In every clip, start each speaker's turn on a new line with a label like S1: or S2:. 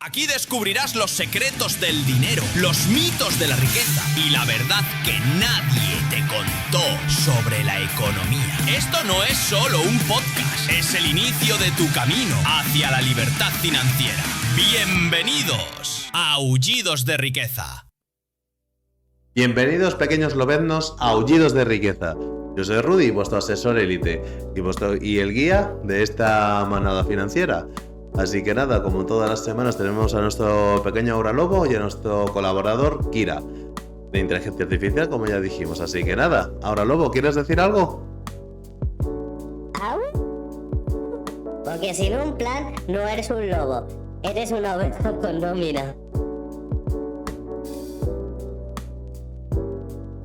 S1: Aquí descubrirás los secretos del dinero, los mitos de la riqueza y la verdad que nadie te contó sobre la economía. Esto no es solo un podcast, es el inicio de tu camino hacia la libertad financiera. Bienvenidos a Aullidos de Riqueza.
S2: Bienvenidos, pequeños lobeznos, a Aullidos de Riqueza. Yo soy Rudy, vuestro asesor élite y el guía de esta manada financiera. Así que nada, como todas las semanas tenemos a nuestro pequeño Aura Lobo y a nuestro colaborador Kira, de inteligencia artificial, como ya dijimos. Así que nada, Aura Lobo, ¿quieres decir algo?
S3: ¿Au? Porque sin un plan no eres un lobo, eres una oveja con nómina.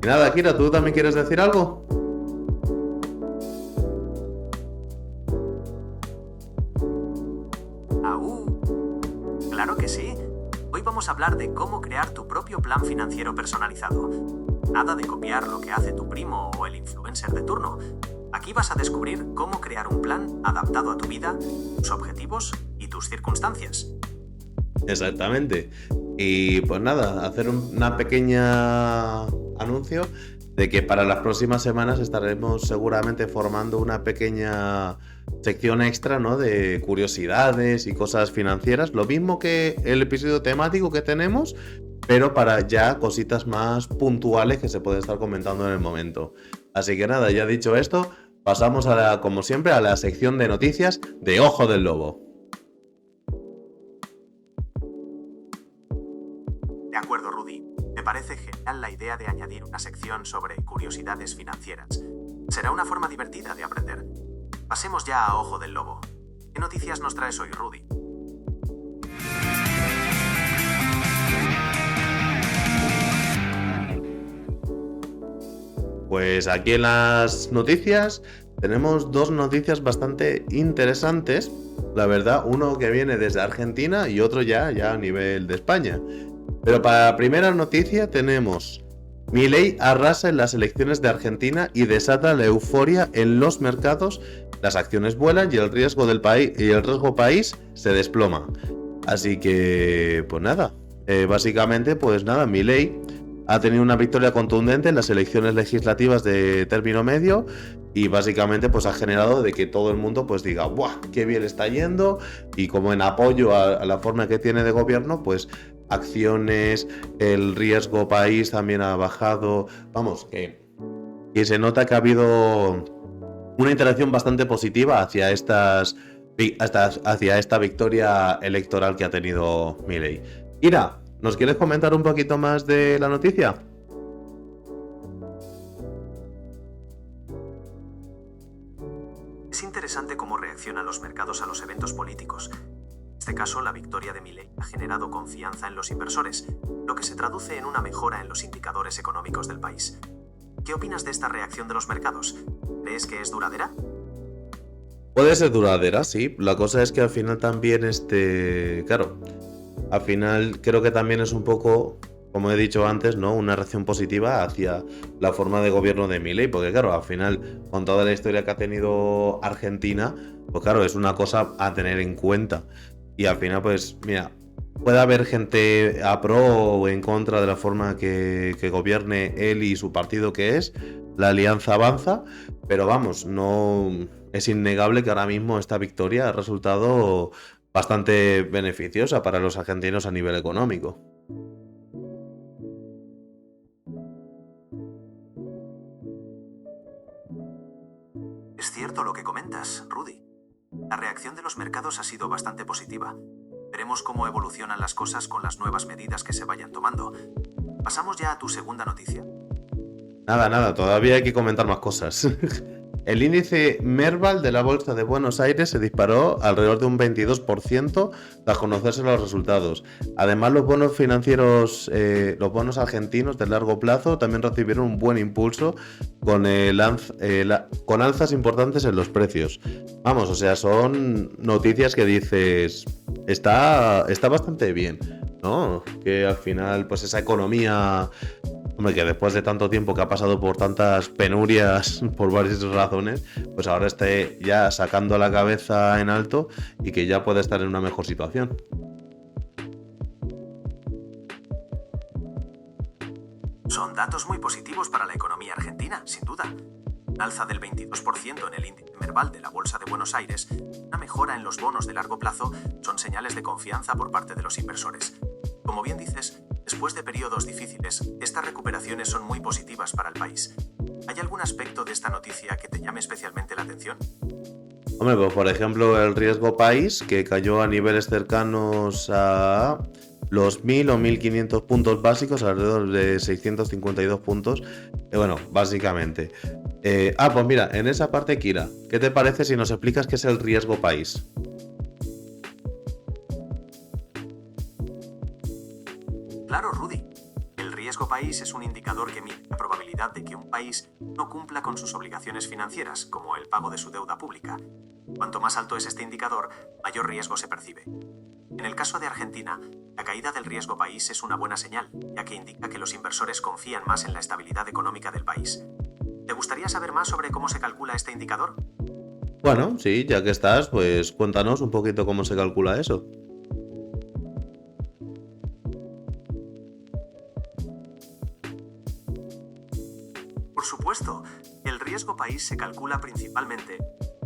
S2: Y nada, Kira, ¿tú también quieres decir algo?
S4: Claro que sí. Hoy vamos a hablar de cómo crear tu propio plan financiero personalizado. Nada de copiar lo que hace tu primo o el influencer de turno. Aquí vas a descubrir cómo crear un plan adaptado a tu vida, tus objetivos y tus circunstancias.
S2: Exactamente. Y pues nada, hacer una pequeña anuncio de que para las próximas semanas estaremos seguramente formando una pequeña sección extra, ¿no?, de curiosidades y cosas financieras, lo mismo que el episodio temático que tenemos, pero para ya cositas más puntuales que se pueden estar comentando en el momento. Así que nada, ya dicho esto, pasamos como siempre, a la sección de noticias de Ojo del Lobo.
S4: De acuerdo, Rudy. Me parece genial la idea de añadir una sección sobre curiosidades financieras. Será una forma divertida de aprender. Pasemos ya a Ojo del Lobo. ¿Qué noticias nos traes hoy, Rudy?
S2: Pues aquí en las noticias tenemos dos noticias bastante interesantes. La verdad, uno que viene desde Argentina y otro ya a nivel de España. Pero para la primera noticia tenemos: Milei arrasa en las elecciones de Argentina y desata la euforia en los mercados. Las acciones vuelan y el riesgo país se desploma. Así que, pues nada, básicamente, pues nada, Milei ha tenido una victoria contundente en las elecciones legislativas de término medio y básicamente pues ha generado de que todo el mundo pues diga ¡buah! ¡Qué bien está yendo! Y como en apoyo a la forma que tiene de gobierno, pues acciones, el riesgo país también ha bajado. Vamos, que se nota que ha habido una interacción bastante positiva hacia esta victoria electoral que ha tenido Milei. Ira, ¿nos quieres comentar un poquito más de la noticia?
S4: Es interesante cómo reaccionan los mercados a los eventos políticos. En este caso, la victoria de Milei ha generado confianza en los inversores, lo que se traduce en una mejora en los indicadores económicos del país. ¿Qué opinas de esta reacción de los mercados? ¿Crees que es duradera?
S2: Puede ser duradera, sí. La cosa es que al final también, claro, al final creo que también es un poco, como he dicho antes, ¿no?, una reacción positiva hacia la forma de gobierno de Milei, porque claro, al final, con toda la historia que ha tenido Argentina, pues claro, es una cosa a tener en cuenta. Y al final, pues, mira, puede haber gente a pro o en contra de la forma que gobierne él y su partido, que es la Alianza Avanza, pero vamos, no es innegable que ahora mismo esta victoria ha resultado bastante beneficiosa para los argentinos a nivel económico.
S4: Es cierto lo que comentas, Rudy. La reacción de los mercados ha sido bastante positiva. Veremos cómo evolucionan las cosas con las nuevas medidas que se vayan tomando. Pasamos ya a tu segunda noticia.
S2: Nada, todavía hay que comentar más cosas. El índice Merval de la Bolsa de Buenos Aires se disparó alrededor de un 22% tras conocerse los resultados. Además, los bonos financieros, los bonos argentinos de largo plazo también recibieron un buen impulso con alzas importantes en los precios. Vamos, o sea, son noticias que dices, está bastante bien, ¿no? Que al final, pues esa economía... Hombre, que después de tanto tiempo que ha pasado por tantas penurias por varias razones, pues ahora esté ya sacando la cabeza en alto y que ya puede estar en una mejor situación.
S4: Son datos muy positivos para la economía argentina, sin duda. Un alza del 22% en el índice Merval de la Bolsa de Buenos Aires, una mejora en los bonos de largo plazo, son señales de confianza por parte de los inversores. Como bien dices, después de periodos difíciles, estas recuperaciones son muy positivas para el país. ¿Hay algún aspecto de esta noticia que te llame especialmente la atención?
S2: Hombre, pues por ejemplo el riesgo país, que cayó a niveles cercanos a los 1000 o 1500 puntos básicos, alrededor de 652 puntos. Bueno, básicamente. Pues mira, en esa parte, Kira, ¿qué te parece si nos explicas qué es el riesgo país?
S4: Claro, Rudy. El riesgo país es un indicador que mide la probabilidad de que un país no cumpla con sus obligaciones financieras, como el pago de su deuda pública. Cuanto más alto es este indicador, mayor riesgo se percibe. En el caso de Argentina, la caída del riesgo país es una buena señal, ya que indica que los inversores confían más en la estabilidad económica del país. ¿Te gustaría saber más sobre cómo se calcula este indicador?
S2: Bueno, sí, ya que estás, pues cuéntanos un poquito cómo se calcula eso.
S4: Por supuesto, el riesgo país se calcula principalmente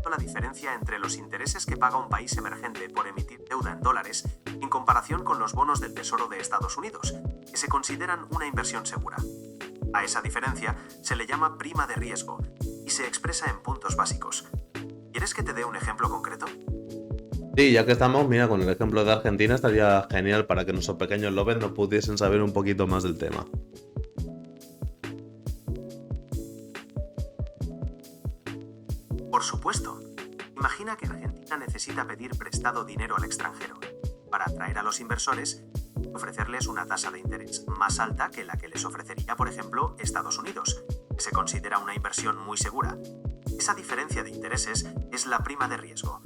S4: la diferencia entre los intereses que paga un país emergente por emitir deuda en dólares en comparación con los bonos del Tesoro de Estados Unidos, que se consideran una inversión segura. A esa diferencia se le llama prima de riesgo y se expresa en puntos básicos. ¿Quieres que te dé un ejemplo concreto?
S2: Sí, ya que estamos, mira, con el ejemplo de Argentina estaría genial para que nuestros pequeños lovers nos pudiesen saber un poquito más del tema.
S4: Por supuesto. Imagina que Argentina necesita pedir prestado dinero al extranjero. Para atraer a los inversores, ofrecerles una tasa de interés más alta que la que les ofrecería, por ejemplo, Estados Unidos, que se considera una inversión muy segura. Esa diferencia de intereses es la prima de riesgo.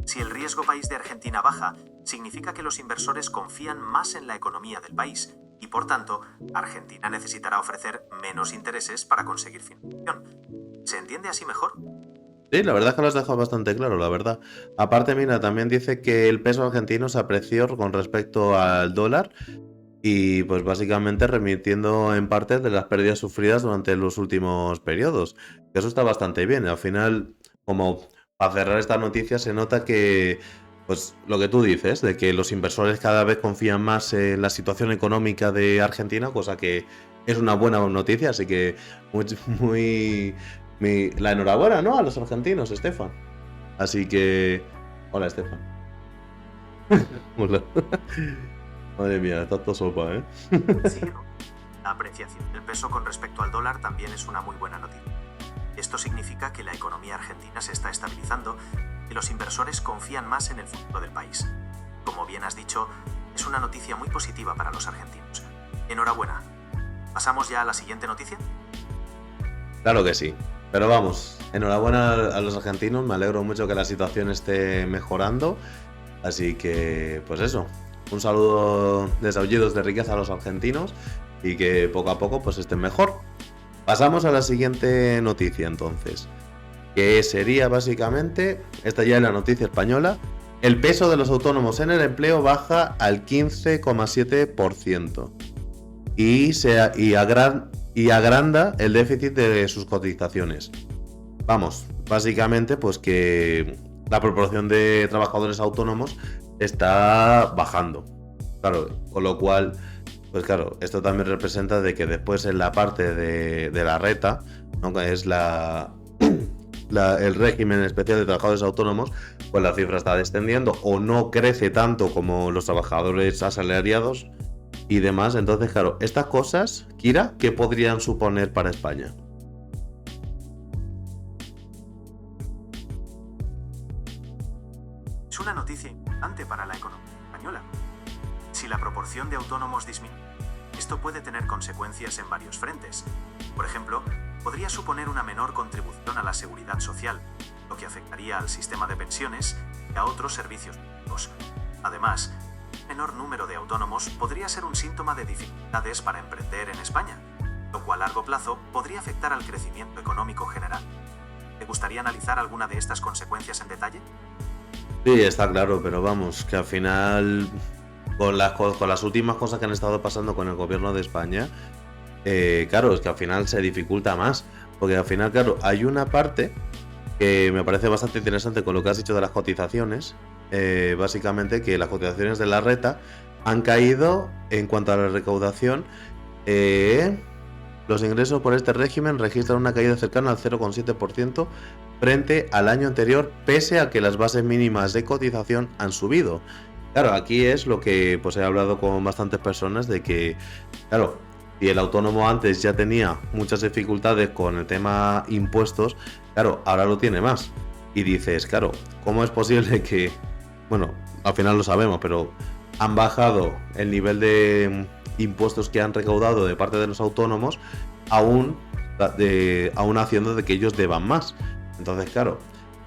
S4: Si el riesgo país de Argentina baja, significa que los inversores confían más en la economía del país y, por tanto, Argentina necesitará ofrecer menos intereses para conseguir financiación. ¿Se entiende así mejor?
S2: Sí, la verdad es que lo has dejado bastante claro, la verdad. Aparte, mira, también dice que el peso argentino se apreció con respecto al dólar y pues básicamente remitiendo en parte de las pérdidas sufridas durante los últimos periodos. Eso está bastante bien. Al final, como para cerrar esta noticia, se nota que, pues lo que tú dices, de que los inversores cada vez confían más en la situación económica de Argentina, cosa que es una buena noticia, así que la enhorabuena, ¿no? A los argentinos, Estefan. Así que... Hola, Estefan. Hola. Madre mía, tanto sopa, ¿eh?
S4: Sí, la apreciación del peso con respecto al dólar también es una muy buena noticia. Esto significa que la economía argentina se está estabilizando y los inversores confían más en el futuro del país. Como bien has dicho, es una noticia muy positiva para los argentinos. Enhorabuena. ¿Pasamos ya a la siguiente noticia?
S2: Claro que sí. Pero vamos, enhorabuena a los argentinos, me alegro mucho que la situación esté mejorando. Así que, pues eso, un saludo de aullidos de riqueza a los argentinos y que poco a poco pues estén mejor. Pasamos a la siguiente noticia entonces, que sería básicamente, esta ya es la noticia española, el peso de los autónomos en el empleo baja al 15,7% y agranda el déficit de sus cotizaciones. Vamos, básicamente pues que la proporción de trabajadores autónomos está bajando. Claro, con lo cual, pues claro, esto también representa de que después en la parte de la reta, ¿no? Que es el régimen especial de trabajadores autónomos, pues la cifra está descendiendo o no crece tanto como los trabajadores asalariados y demás. Entonces, claro, estas cosas, Kira, ¿qué podrían suponer para España?
S4: Es una noticia importante para la economía española. Si la proporción de autónomos disminuye, esto puede tener consecuencias en varios frentes. Por ejemplo, podría suponer una menor contribución a la seguridad social, lo que afectaría al sistema de pensiones y a otros servicios públicos. Además, un menor número de autónomos podría ser un síntoma de dificultades para emprender en España, lo cual a largo plazo podría afectar al crecimiento económico general. ¿Te gustaría analizar alguna de estas consecuencias en detalle?
S2: Sí, está claro, pero vamos, que al final, con las últimas cosas que han estado pasando con el gobierno de España, claro, es que al final se dificulta más. Porque al final, claro, hay una parte que me parece bastante interesante con lo que has dicho de las cotizaciones. Básicamente que las cotizaciones de la reta han caído en cuanto a la recaudación. Los ingresos por este régimen registran una caída cercana al 0,7% frente al año anterior, pese a que las bases mínimas de cotización han subido. Claro, aquí es lo que pues he hablado con bastantes personas de que, claro, si el autónomo antes ya tenía muchas dificultades con el tema impuestos, claro, ahora lo tiene más. Y dices, claro, ¿cómo es posible que, bueno, al final lo sabemos, pero han bajado el nivel de impuestos que han recaudado de parte de los autónomos, aún haciendo de que ellos deban más? Entonces, claro,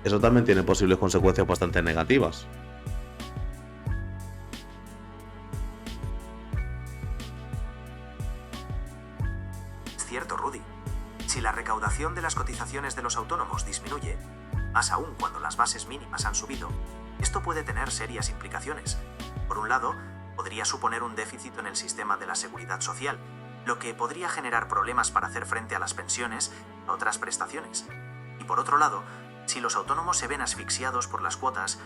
S2: eso también tiene posibles consecuencias bastante negativas.
S4: Es cierto, Rudy. Si la recaudación de las cotizaciones de los autónomos disminuye, más aún cuando las bases mínimas han subido, esto puede tener serias implicaciones. Por un lado, podría suponer un déficit en el sistema de la seguridad social, lo que podría generar problemas para hacer frente a las pensiones y otras prestaciones. Y por otro lado, si los autónomos se ven asfixiados por las cuotas,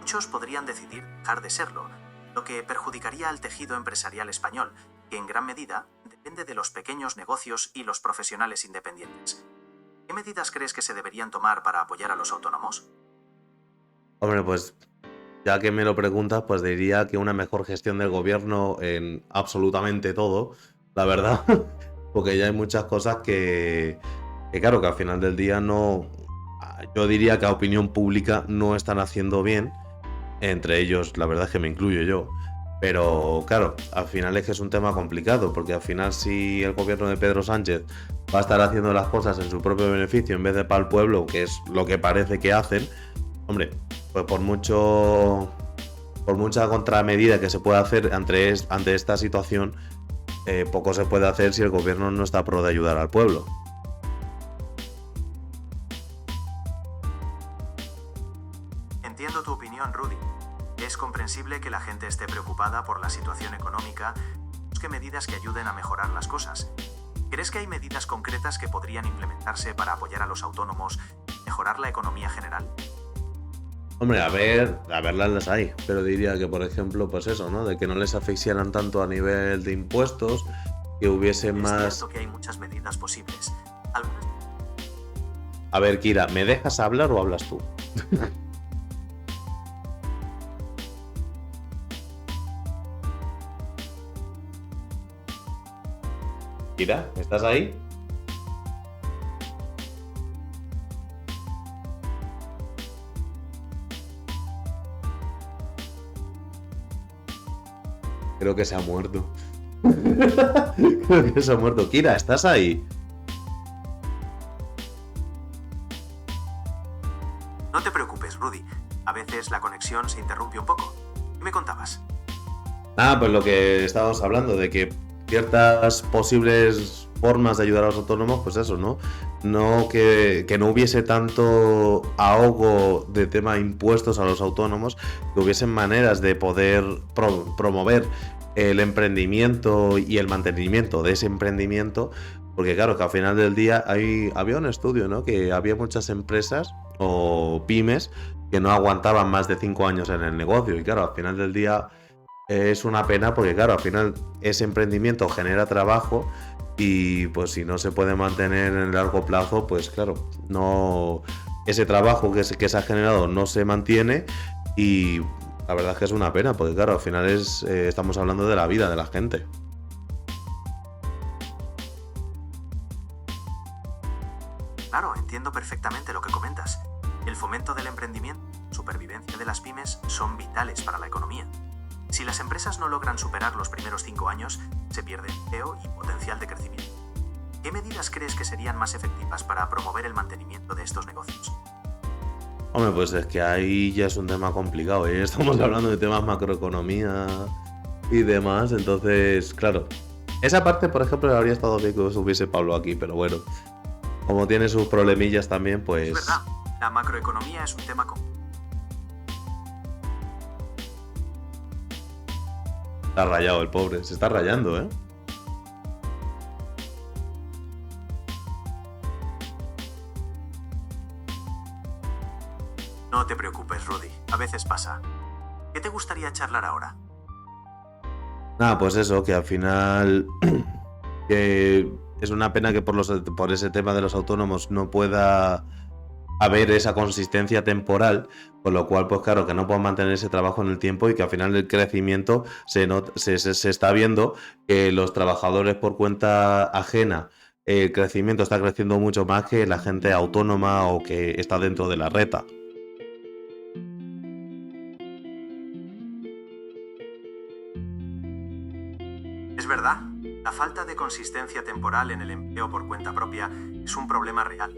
S4: muchos podrían decidir dejar de serlo, lo que perjudicaría al tejido empresarial español, que en gran medida depende de los pequeños negocios y los profesionales independientes. ¿Qué medidas crees que se deberían tomar para apoyar a los autónomos?
S2: Hombre, pues ya que me lo preguntas, pues diría que una mejor gestión del gobierno en absolutamente todo, la verdad, porque ya hay muchas cosas que claro, que al final del día no, yo diría que a opinión pública no están haciendo bien, entre ellos la verdad es que me incluyo yo, pero claro, al final es que es un tema complicado, porque al final si el gobierno de Pedro Sánchez va a estar haciendo las cosas en su propio beneficio en vez de para el pueblo, que es lo que parece que hacen, hombre, pues por mucha contramedida que se pueda hacer ante esta situación, poco se puede hacer si el gobierno no está a pro de ayudar al pueblo.
S4: Entiendo tu opinión, Rudy. Es comprensible que la gente esté preocupada por la situación económica y busque medidas que ayuden a mejorar las cosas. ¿Crees que hay medidas concretas que podrían implementarse para apoyar a los autónomos y mejorar la economía general?
S2: Hombre, a verlas las hay, pero diría que, por ejemplo, pues eso, ¿no? De que no les asfixiaran tanto a nivel de impuestos, que hubiese más...
S4: Es cierto que hay muchas medidas posibles. Algunas...
S2: A ver, Kira, ¿me dejas hablar o hablas tú? Kira, ¿estás ahí? Creo que se ha muerto. Creo que se ha muerto. Kira, ¿estás ahí?
S4: No te preocupes, Rudy. A veces la conexión se interrumpe un poco. ¿Qué me contabas?
S2: Pues lo que estábamos hablando, de que ciertas posibles formas de ayudar a los autónomos, pues eso, ¿no? Que no hubiese tanto ahogo de tema impuestos a los autónomos, que hubiesen maneras de poder promover el emprendimiento y el mantenimiento de ese emprendimiento, porque claro, que al final del día había un estudio, ¿no? Que había muchas empresas o pymes que no aguantaban más de 5 años en el negocio, y claro, al final del día es una pena, porque claro, al final ese emprendimiento genera trabajo y pues si no se puede mantener en el largo plazo, pues claro, no, ese trabajo que se ha generado no se mantiene, y la verdad es que es una pena, porque claro, al final estamos hablando de la vida de la gente.
S4: Claro, entiendo perfectamente lo que comentas. El fomento del emprendimiento y la supervivencia de las pymes son vitales para la economía. Si las empresas no logran superar los primeros 5 años, se pierde empleo y potencial de crecimiento. ¿Qué medidas crees que serían más efectivas para promover el mantenimiento de estos negocios?
S2: Hombre, pues es que ahí ya es un tema complicado, ¿eh? Estamos hablando de temas macroeconomía y demás, entonces, claro, esa parte, por ejemplo, habría estado bien que hubiese Pablo aquí, pero bueno, como tiene sus problemillas también, pues...
S4: Es verdad, la macroeconomía es un tema
S2: Está rayado el pobre, se está rayando, ¿eh?
S4: No te preocupes, Rudy. A veces pasa. ¿Qué te gustaría charlar ahora?
S2: Nada, pues eso, que al final que es una pena que por ese tema de los autónomos no pueda haber esa consistencia temporal, con lo cual, pues claro, que no puedan mantener ese trabajo en el tiempo y que al final el crecimiento se está viendo que los trabajadores por cuenta ajena, el crecimiento está creciendo mucho más que la gente autónoma o que está dentro de la reta.
S4: Es verdad, la falta de consistencia temporal en el empleo por cuenta propia es un problema real.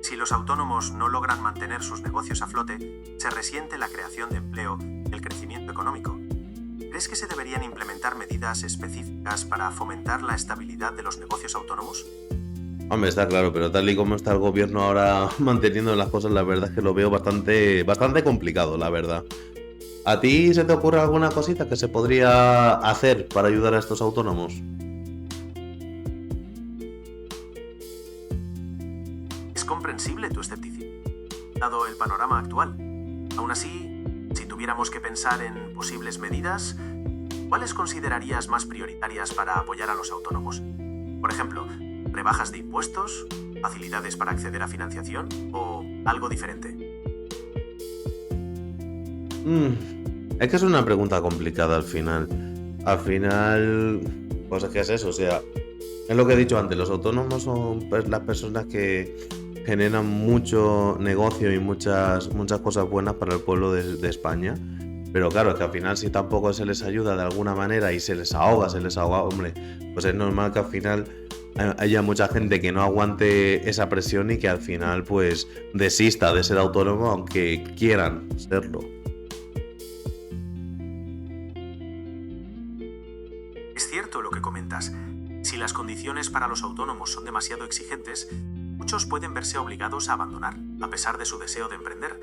S4: Si los autónomos no logran mantener sus negocios a flote, se resiente la creación de empleo y el crecimiento económico. ¿Crees que se deberían implementar medidas específicas para fomentar la estabilidad de los negocios autónomos?
S2: Hombre, está claro, pero tal y como está el gobierno ahora manteniendo las cosas, la verdad es que lo veo bastante complicado, la verdad. ¿A ti se te ocurre alguna cosita que se podría hacer para ayudar a estos autónomos?
S4: Es comprensible tu escepticismo, dado el panorama actual. Aún así, si tuviéramos que pensar en posibles medidas, ¿cuáles considerarías más prioritarias para apoyar a los autónomos? Por ejemplo, ¿rebajas de impuestos, facilidades para acceder a financiación o algo diferente?
S2: Es que es una pregunta complicada al final. Al final, pues es que es eso, o sea, es lo que he dicho antes, los autónomos son las personas que generan mucho negocio y muchas cosas buenas para el pueblo de España. Pero claro, es que al final si tampoco se les ayuda de alguna manera y se les ahoga, hombre, pues es normal que al final haya mucha gente que no aguante esa presión y que al final pues desista de ser autónomo aunque quieran serlo.
S4: Es cierto lo que comentas. Si las condiciones para los autónomos son demasiado exigentes, muchos pueden verse obligados a abandonar, a pesar de su deseo de emprender.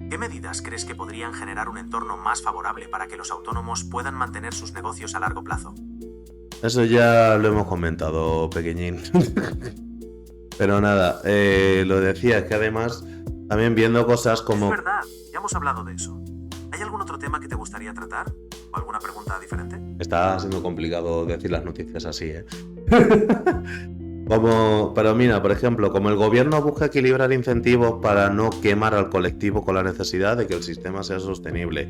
S4: ¿Qué medidas crees que podrían generar un entorno más favorable para que los autónomos puedan mantener sus negocios a largo plazo?
S2: Eso ya lo hemos comentado, pequeñín. Pero nada, lo decía, es que además también viendo cosas como...
S4: Es verdad, ya hemos hablado de eso. ¿Hay algún otro tema que te gustaría tratar? ¿O alguna pregunta diferente?
S2: Está siendo complicado decir las noticias así, ¿eh? Pero mira, por ejemplo, como el gobierno busca equilibrar incentivos para no quemar al colectivo con la necesidad de que el sistema sea sostenible.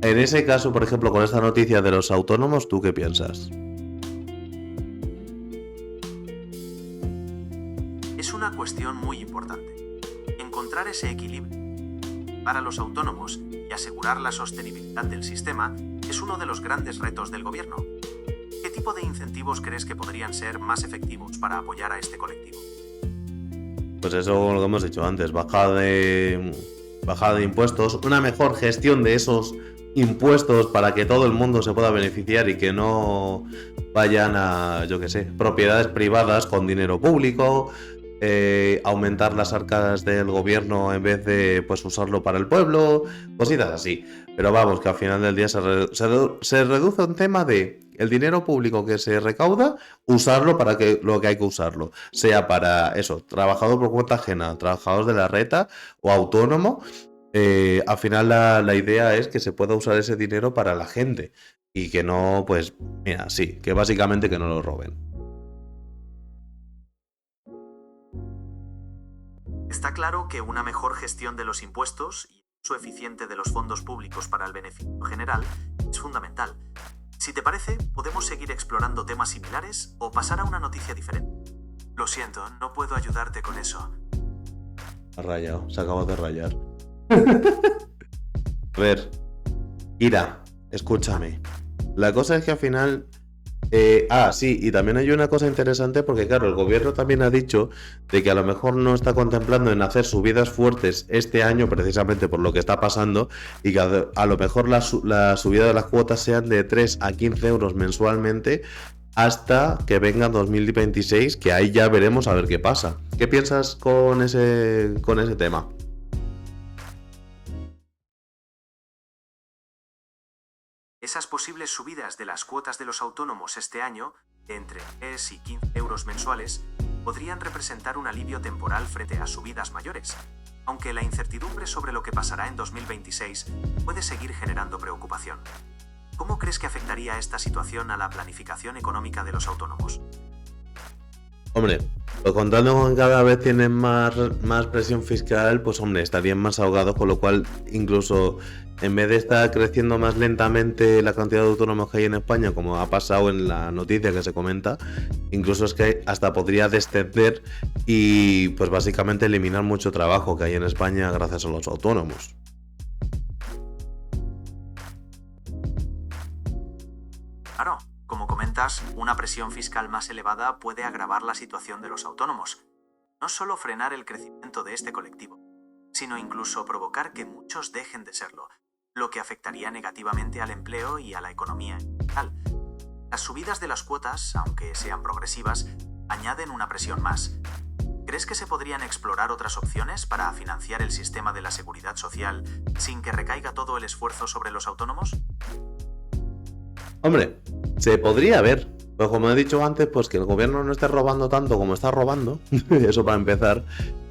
S2: En ese caso, por ejemplo, con esta noticia de los autónomos, ¿tú qué piensas?
S4: Es una cuestión muy importante. Encontrar ese equilibrio para los autónomos y asegurar la sostenibilidad del sistema es uno de los grandes retos del gobierno. ¿Qué tipo de incentivos crees que podrían ser más efectivos para apoyar a este colectivo?
S2: Pues eso lo que hemos dicho antes, bajada de impuestos, una mejor gestión de esos impuestos para que todo el mundo se pueda beneficiar y que no vayan a, yo qué sé, propiedades privadas con dinero público, aumentar las arcadas del gobierno en vez de pues usarlo para el pueblo, cositas así. Pero vamos, que al final del día se reduce a un tema de el dinero público que se recauda, usarlo para lo que hay que usarlo. Sea para eso, trabajador por cuenta ajena, trabajador de la reta o autónomo. Al final la idea es que se pueda usar ese dinero para la gente y que no, pues, mira, sí, que básicamente que no lo roben.
S4: Está claro que una mejor gestión de los impuestos y uso eficiente de los fondos públicos para el beneficio general es fundamental. Si te parece, podemos seguir explorando temas similares o pasar a una noticia diferente. Lo siento, no puedo ayudarte con eso.
S2: Ha rayado, se acaba de rayar. A ver, Ira, escúchame. La cosa es que al final... sí, y también hay una cosa interesante porque claro, el gobierno también ha dicho de que a lo mejor no está contemplando en hacer subidas fuertes este año precisamente por lo que está pasando y que a lo mejor la subida de las cuotas sean de 3 a 15 euros mensualmente hasta que venga 2026, que ahí ya veremos a ver qué pasa. ¿Qué piensas con ese tema?
S4: Esas posibles subidas de las cuotas de los autónomos este año, de entre 3 y 15 euros mensuales, podrían representar un alivio temporal frente a subidas mayores. aunque la incertidumbre sobre lo que pasará en 2026 puede seguir generando preocupación. ¿Cómo crees que afectaría esta situación a la planificación económica de los autónomos?
S2: Hombre, pues contando con que cada vez tienen más presión fiscal, pues hombre, estarían más ahogados, con lo cual incluso en vez de estar creciendo más lentamente la cantidad de autónomos que hay en España, como ha pasado en la noticia que se comenta, incluso es que hasta podría descender y pues básicamente eliminar mucho trabajo que hay en España gracias a los autónomos.
S4: Claro, como comentas, una presión fiscal más elevada puede agravar la situación de los autónomos. No solo frenar el crecimiento de este colectivo, sino incluso provocar que muchos dejen de serlo, lo que afectaría negativamente al empleo y a la economía en general. Las subidas de las cuotas, aunque sean progresivas, añaden una presión más. ¿Crees que se podrían explorar otras opciones para financiar el sistema de la seguridad social sin que recaiga todo el esfuerzo sobre los autónomos?
S2: Hombre, se podría ver, pero como he dicho antes, pues que el gobierno no esté robando tanto como está robando, eso para empezar,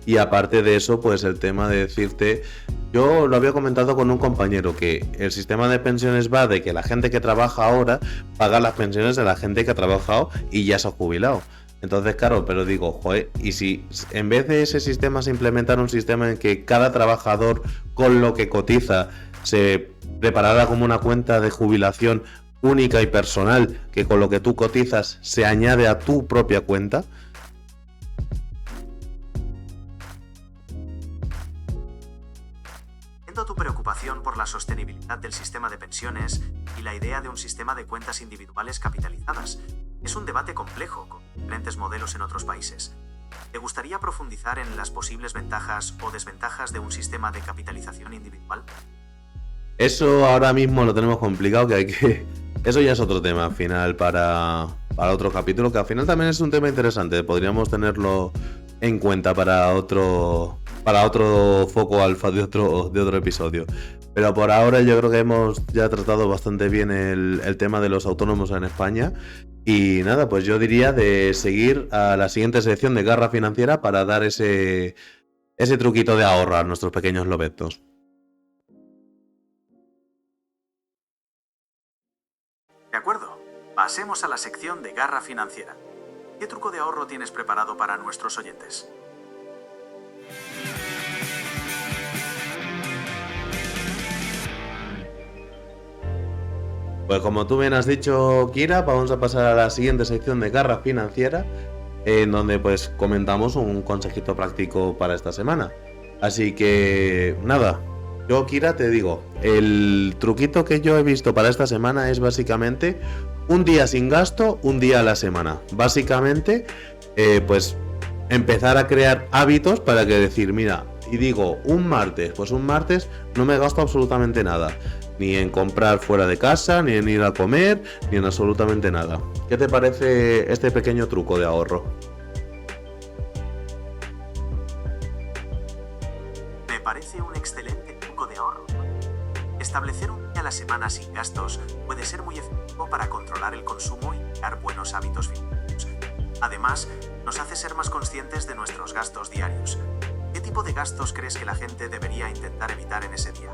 S2: y aparte de eso, pues el tema de decirte, yo lo había comentado con un compañero, que el sistema de pensiones va de que la gente que trabaja ahora paga las pensiones de la gente que ha trabajado y ya se ha jubilado. Entonces, claro, pero digo, joder, y si en vez de ese sistema se implementara un sistema en que cada trabajador con lo que cotiza se preparara como una cuenta de jubilación única y personal, que con lo que tú cotizas se añade a tu propia cuenta.
S4: Entiendo tu preocupación por la sostenibilidad del sistema de pensiones y la idea de un sistema de cuentas individuales capitalizadas. Es un debate complejo, con diferentes modelos en otros países. ¿Te gustaría profundizar en las posibles ventajas o desventajas de un sistema de capitalización individual?
S2: Eso ahora mismo lo tenemos complicado, eso ya es otro tema al final para otro capítulo, que al final también es un tema interesante. Podríamos tenerlo en cuenta para otro foco alfa de otro episodio. Pero por ahora yo creo que hemos ya tratado bastante bien el tema de los autónomos en España. Y nada, pues yo diría de seguir a la siguiente sección de Garra Financiera para dar ese truquito de ahorro a nuestros pequeños lobetos.
S4: De acuerdo, pasemos a la sección de Garra Financiera. ¿Qué truco de ahorro tienes preparado para nuestros oyentes?
S2: Pues como tú bien has dicho, Kira, vamos a pasar a la siguiente sección de Garra Financiera, en donde pues comentamos un consejito práctico para esta semana. Así que nada, yo, Kira, te digo, el truquito que yo he visto para esta semana es básicamente un día sin gasto, un día a la semana. Básicamente, pues empezar a crear hábitos para que decir, mira, y digo, un martes no me gasto absolutamente nada. Ni en comprar fuera de casa, ni en ir a comer, ni en absolutamente nada. ¿Qué te parece este pequeño truco de ahorro?
S4: Me parece un excelente truco de ahorro. Establecer un día a la semana sin gastos puede ser muy efectivo para controlar el consumo y crear buenos hábitos financieros. Además, nos hace ser más conscientes de nuestros gastos diarios. ¿Qué tipo de gastos crees que la gente debería intentar evitar en ese día?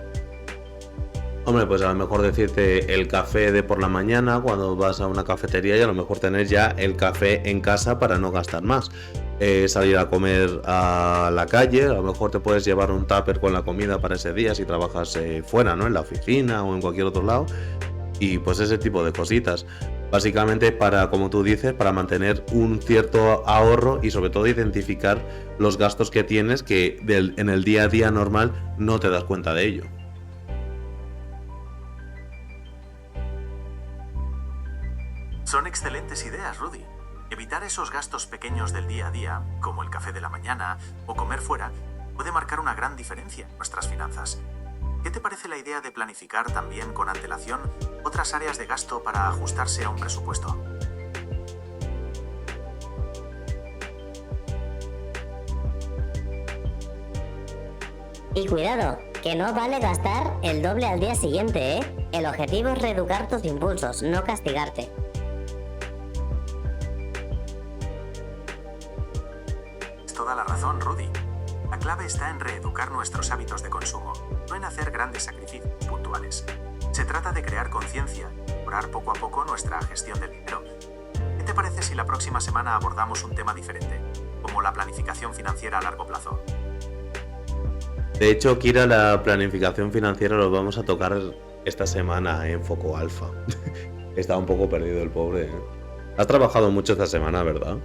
S2: Hombre, pues a lo mejor decirte el café de por la mañana cuando vas a una cafetería, y a lo mejor tener ya el café en casa para no gastar más. Salir a comer a la calle, a lo mejor te puedes llevar un tupper con la comida para ese día si trabajas fuera, ¿no? En la oficina o en cualquier otro lado. Y pues ese tipo de cositas. Básicamente para, como tú dices, para mantener un cierto ahorro y sobre todo identificar los gastos que tienes que en el día a día normal no te das cuenta de ello.
S4: Son excelentes ideas, Rudy. Evitar esos gastos pequeños del día a día, como el café de la mañana o comer fuera, puede marcar una gran diferencia en nuestras finanzas. ¿Qué te parece la idea de planificar también con antelación otras áreas de gasto para ajustarse a un presupuesto?
S3: Y cuidado, que no vale gastar el doble al día siguiente, ¿eh? El objetivo es reeducar tus impulsos, no castigarte.
S4: Toda la razón, Rudy. La clave está en reeducar nuestros hábitos de consumo, no en hacer grandes sacrificios puntuales. Se trata de crear conciencia y mejorar poco a poco nuestra gestión del dinero. ¿Qué te parece si la próxima semana abordamos un tema diferente, como la planificación financiera a largo plazo?
S2: De hecho, Kira, la planificación financiera lo vamos a tocar esta semana en Foco Alfa. Está un poco perdido el pobre, ¿eh? Has trabajado mucho esta semana, ¿verdad?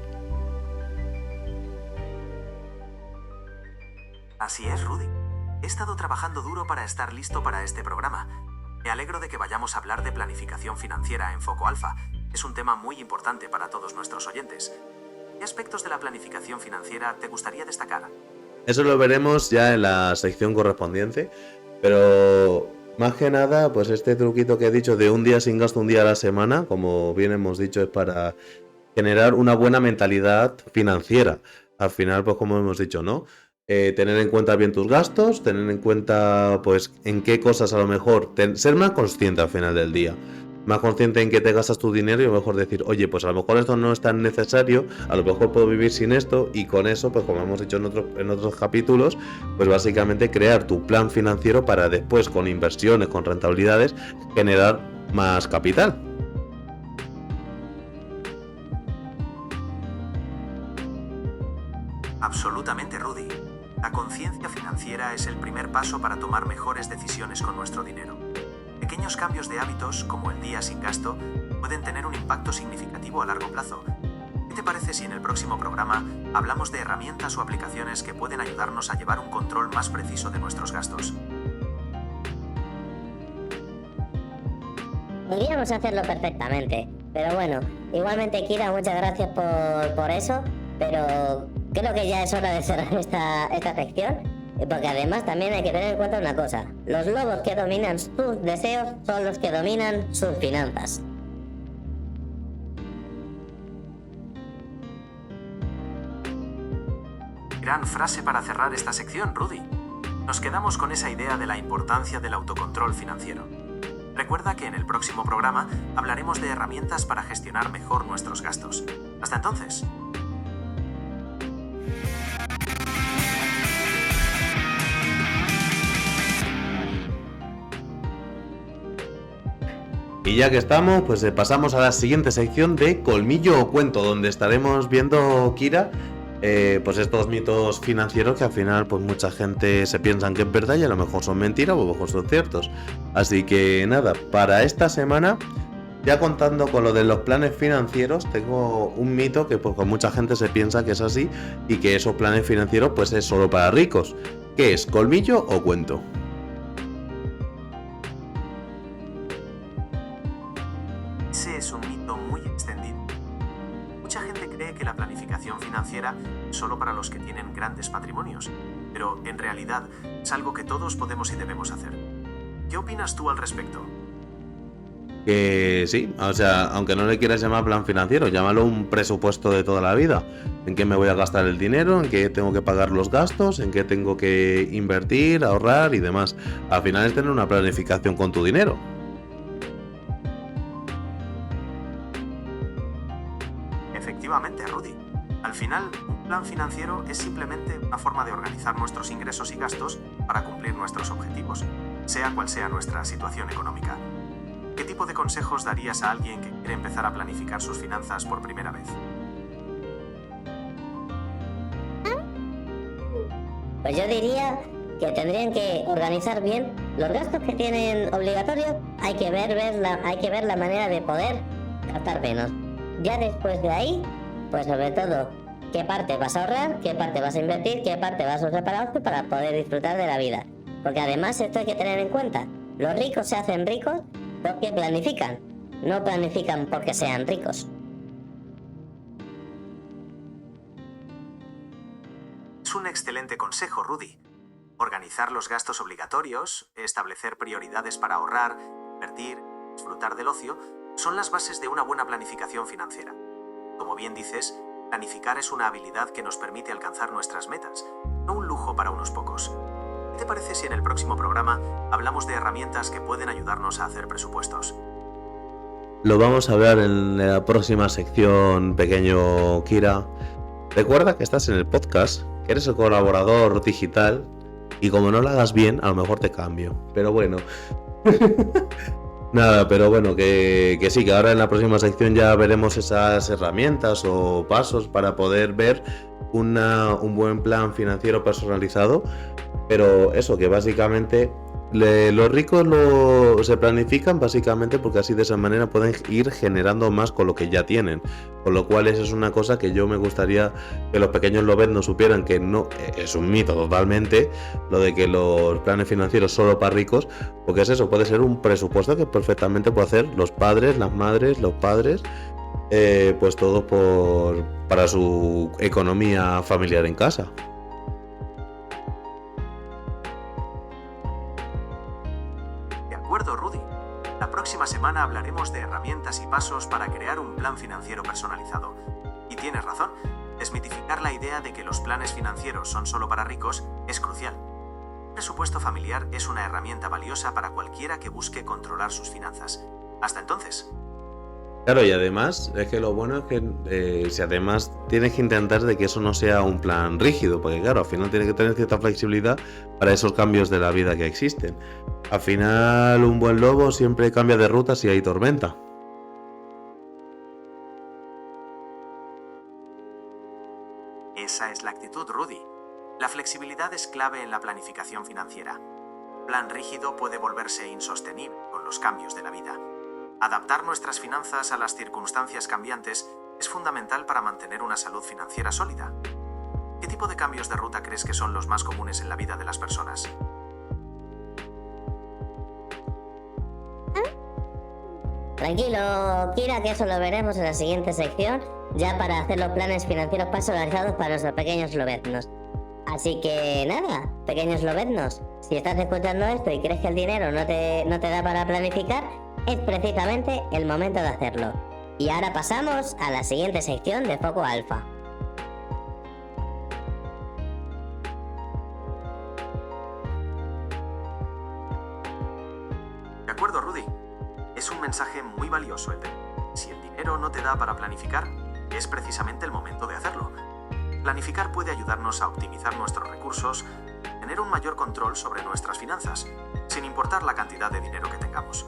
S4: Así es, Rudy. He estado trabajando duro para estar listo para este programa. Me alegro de que vayamos a hablar de planificación financiera en Foco Alfa. Es un tema muy importante para todos nuestros oyentes. ¿Qué aspectos de la planificación financiera te gustaría destacar?
S2: Eso lo veremos ya en la sección correspondiente, pero más que nada, pues este truquito que he dicho de un día sin gasto, un día a la semana, como bien hemos dicho, es para generar una buena mentalidad financiera. Al final, pues como hemos dicho, ¿no? Tener en cuenta bien tus gastos, tener en cuenta, pues, en qué cosas a lo mejor, ser más consciente al final del día. Más consciente en qué te gastas tu dinero y a lo mejor decir, oye, pues a lo mejor esto no es tan necesario, a lo mejor puedo vivir sin esto, y con eso, pues como hemos dicho en otros capítulos, pues básicamente crear tu plan financiero para después, con inversiones, con rentabilidades, generar más capital.
S4: Absolutamente, Rudy. La conciencia financiera es el primer paso para tomar mejores decisiones con nuestro dinero. Pequeños cambios de hábitos, como el día sin gasto, pueden tener un impacto significativo a largo plazo. ¿Qué te parece si en el próximo programa hablamos de herramientas o aplicaciones que pueden ayudarnos a llevar un control más preciso de nuestros gastos?
S3: Podríamos hacerlo perfectamente, pero bueno, igualmente Kira, muchas gracias por eso, pero creo que ya es hora de cerrar esta sección. Porque además también hay que tener en cuenta una cosa: los lobos que dominan sus deseos son los que dominan sus finanzas.
S4: Gran frase para cerrar esta sección, Rudy. Nos quedamos con esa idea de la importancia del autocontrol financiero. Recuerda que en el próximo programa hablaremos de herramientas para gestionar mejor nuestros gastos. Hasta entonces.
S2: Y ya que estamos, pues pasamos a la siguiente sección de Colmillo o Cuento, donde estaremos viendo, Kira, pues estos mitos financieros que al final pues mucha gente se piensan que es verdad y a lo mejor son mentiras o a lo mejor son ciertos. Así que nada, para esta semana, ya contando con lo de los planes financieros, tengo un mito que pues mucha gente se piensa que es así y que esos planes financieros pues es solo para ricos. ¿Qué es, colmillo o cuento?
S4: Ese es un mito muy extendido. Mucha gente cree que la planificación financiera es solo para los que tienen grandes patrimonios, pero en realidad es algo que todos podemos y debemos hacer. ¿Qué opinas tú al respecto?
S2: Que sí, o sea, aunque no le quieras llamar plan financiero, llámalo un presupuesto de toda la vida. En qué me voy a gastar el dinero, en qué tengo que pagar los gastos, en qué tengo que invertir, ahorrar y demás. Al final es tener una planificación con tu dinero.
S4: Efectivamente, Rudy. Al final, un plan financiero es simplemente una forma de organizar nuestros ingresos y gastos para cumplir nuestros objetivos, sea cual sea nuestra situación económica. ¿Qué tipo de consejos darías a alguien que quiere empezar a planificar sus finanzas por primera vez?
S3: Pues yo diría que tendrían que organizar bien los gastos que tienen obligatorios. Hay que ver la manera de poder gastar menos. Ya después de ahí, pues sobre todo, qué parte vas a ahorrar, qué parte vas a invertir, qué parte vas a usar para ocio para poder disfrutar de la vida. Porque además esto hay que tener en cuenta: los ricos se hacen ricos porque planifican, no planifican porque sean ricos.
S4: Es un excelente consejo, Rudy. Organizar los gastos obligatorios, establecer prioridades para ahorrar, invertir, disfrutar del ocio, son las bases de una buena planificación financiera. Como bien dices, planificar es una habilidad que nos permite alcanzar nuestras metas, no un lujo para unos pocos. ¿Qué te parece si en el próximo programa hablamos de herramientas que pueden ayudarnos a hacer presupuestos?
S2: Lo vamos a ver en la próxima sección, pequeño Kira. Recuerda que estás en el podcast que eres el colaborador digital y como no lo hagas bien, a lo mejor te cambio. Pero bueno. Nada, pero bueno, que sí, que ahora en la próxima sección ya veremos esas herramientas o pasos para poder ver un buen plan financiero personalizado. Pero eso, que básicamente los ricos se planifican básicamente porque así de esa manera pueden ir generando más con lo que ya tienen. Con lo cual eso es una cosa que yo me gustaría que los pequeños lobeznos supieran, que no es un mito totalmente, lo de que los planes financieros solo para ricos, porque es eso, puede ser un presupuesto que perfectamente puede hacer los padres, las madres, los padres, pues todo para su economía familiar en casa.
S4: Rudy. La próxima semana hablaremos de herramientas y pasos para crear un plan financiero personalizado. Y tienes razón, desmitificar la idea de que los planes financieros son solo para ricos es crucial. Un presupuesto familiar es una herramienta valiosa para cualquiera que busque controlar sus finanzas. Hasta entonces.
S2: Claro, y además, es que lo bueno es que si además tienes que intentar de que eso no sea un plan rígido, porque claro, al final tienes que tener cierta flexibilidad para esos cambios de la vida que existen. Al final, un buen lobo siempre cambia de ruta si hay tormenta.
S4: Esa es la actitud, Rudy. La flexibilidad es clave en la planificación financiera. Un plan rígido puede volverse insostenible con los cambios de la vida. Adaptar nuestras finanzas a las circunstancias cambiantes es fundamental para mantener una salud financiera sólida. ¿Qué tipo de cambios de ruta crees que son los más comunes en la vida de las personas?
S3: Tranquilo, Kira, que eso lo veremos en la siguiente sección, ya para hacer los planes financieros personalizados para nuestros pequeños lobeznos. Así que nada, pequeños lobeznos, si estás escuchando esto y crees que el dinero no te da para planificar, es precisamente el momento de hacerlo. Y ahora pasamos a la siguiente sección de Foco Alfa.
S4: De acuerdo, Rudy. Es un mensaje muy valioso el de si el dinero no te da para planificar, es precisamente el momento de hacerlo. Planificar puede ayudarnos a optimizar nuestros recursos, tener un mayor control sobre nuestras finanzas, sin importar la cantidad de dinero que tengamos.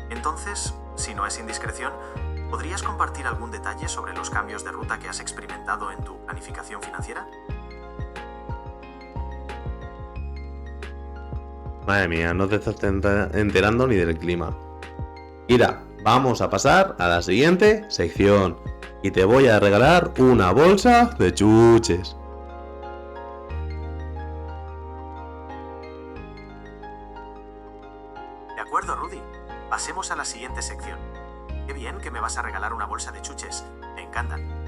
S4: Entonces, si no es indiscreción, ¿podrías compartir algún detalle sobre los cambios de ruta que has experimentado en tu planificación financiera?
S2: Madre mía, no te estás enterando ni del clima. Mira, vamos a pasar a la siguiente sección y te voy a regalar una bolsa de chuches.
S4: De acuerdo, Rudy. Pasemos a la siguiente sección. Qué bien que me vas a regalar una bolsa de chuches. Me encantan.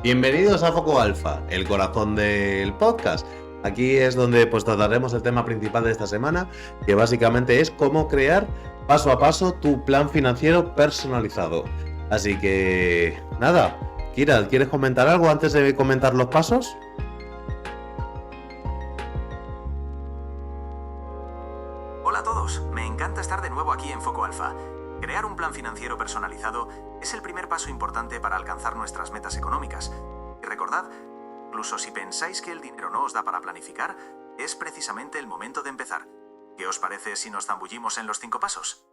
S2: Bienvenidos a Foco Alfa, el corazón del podcast. Aquí es donde pues trataremos el tema principal de esta semana, que básicamente es cómo crear paso a paso tu plan financiero personalizado. Así que nada, Kira, ¿quieres comentar algo antes de comentar los pasos?
S4: Hola a todos, me encanta estar de nuevo aquí en Foco Alfa. Crear un plan financiero personalizado es el primer paso importante para alcanzar nuestras metas económicas. Y recordad, incluso si pensáis que el dinero no os da para planificar, es precisamente el momento de empezar. ¿Qué os parece si nos zambullimos en los 5 pasos?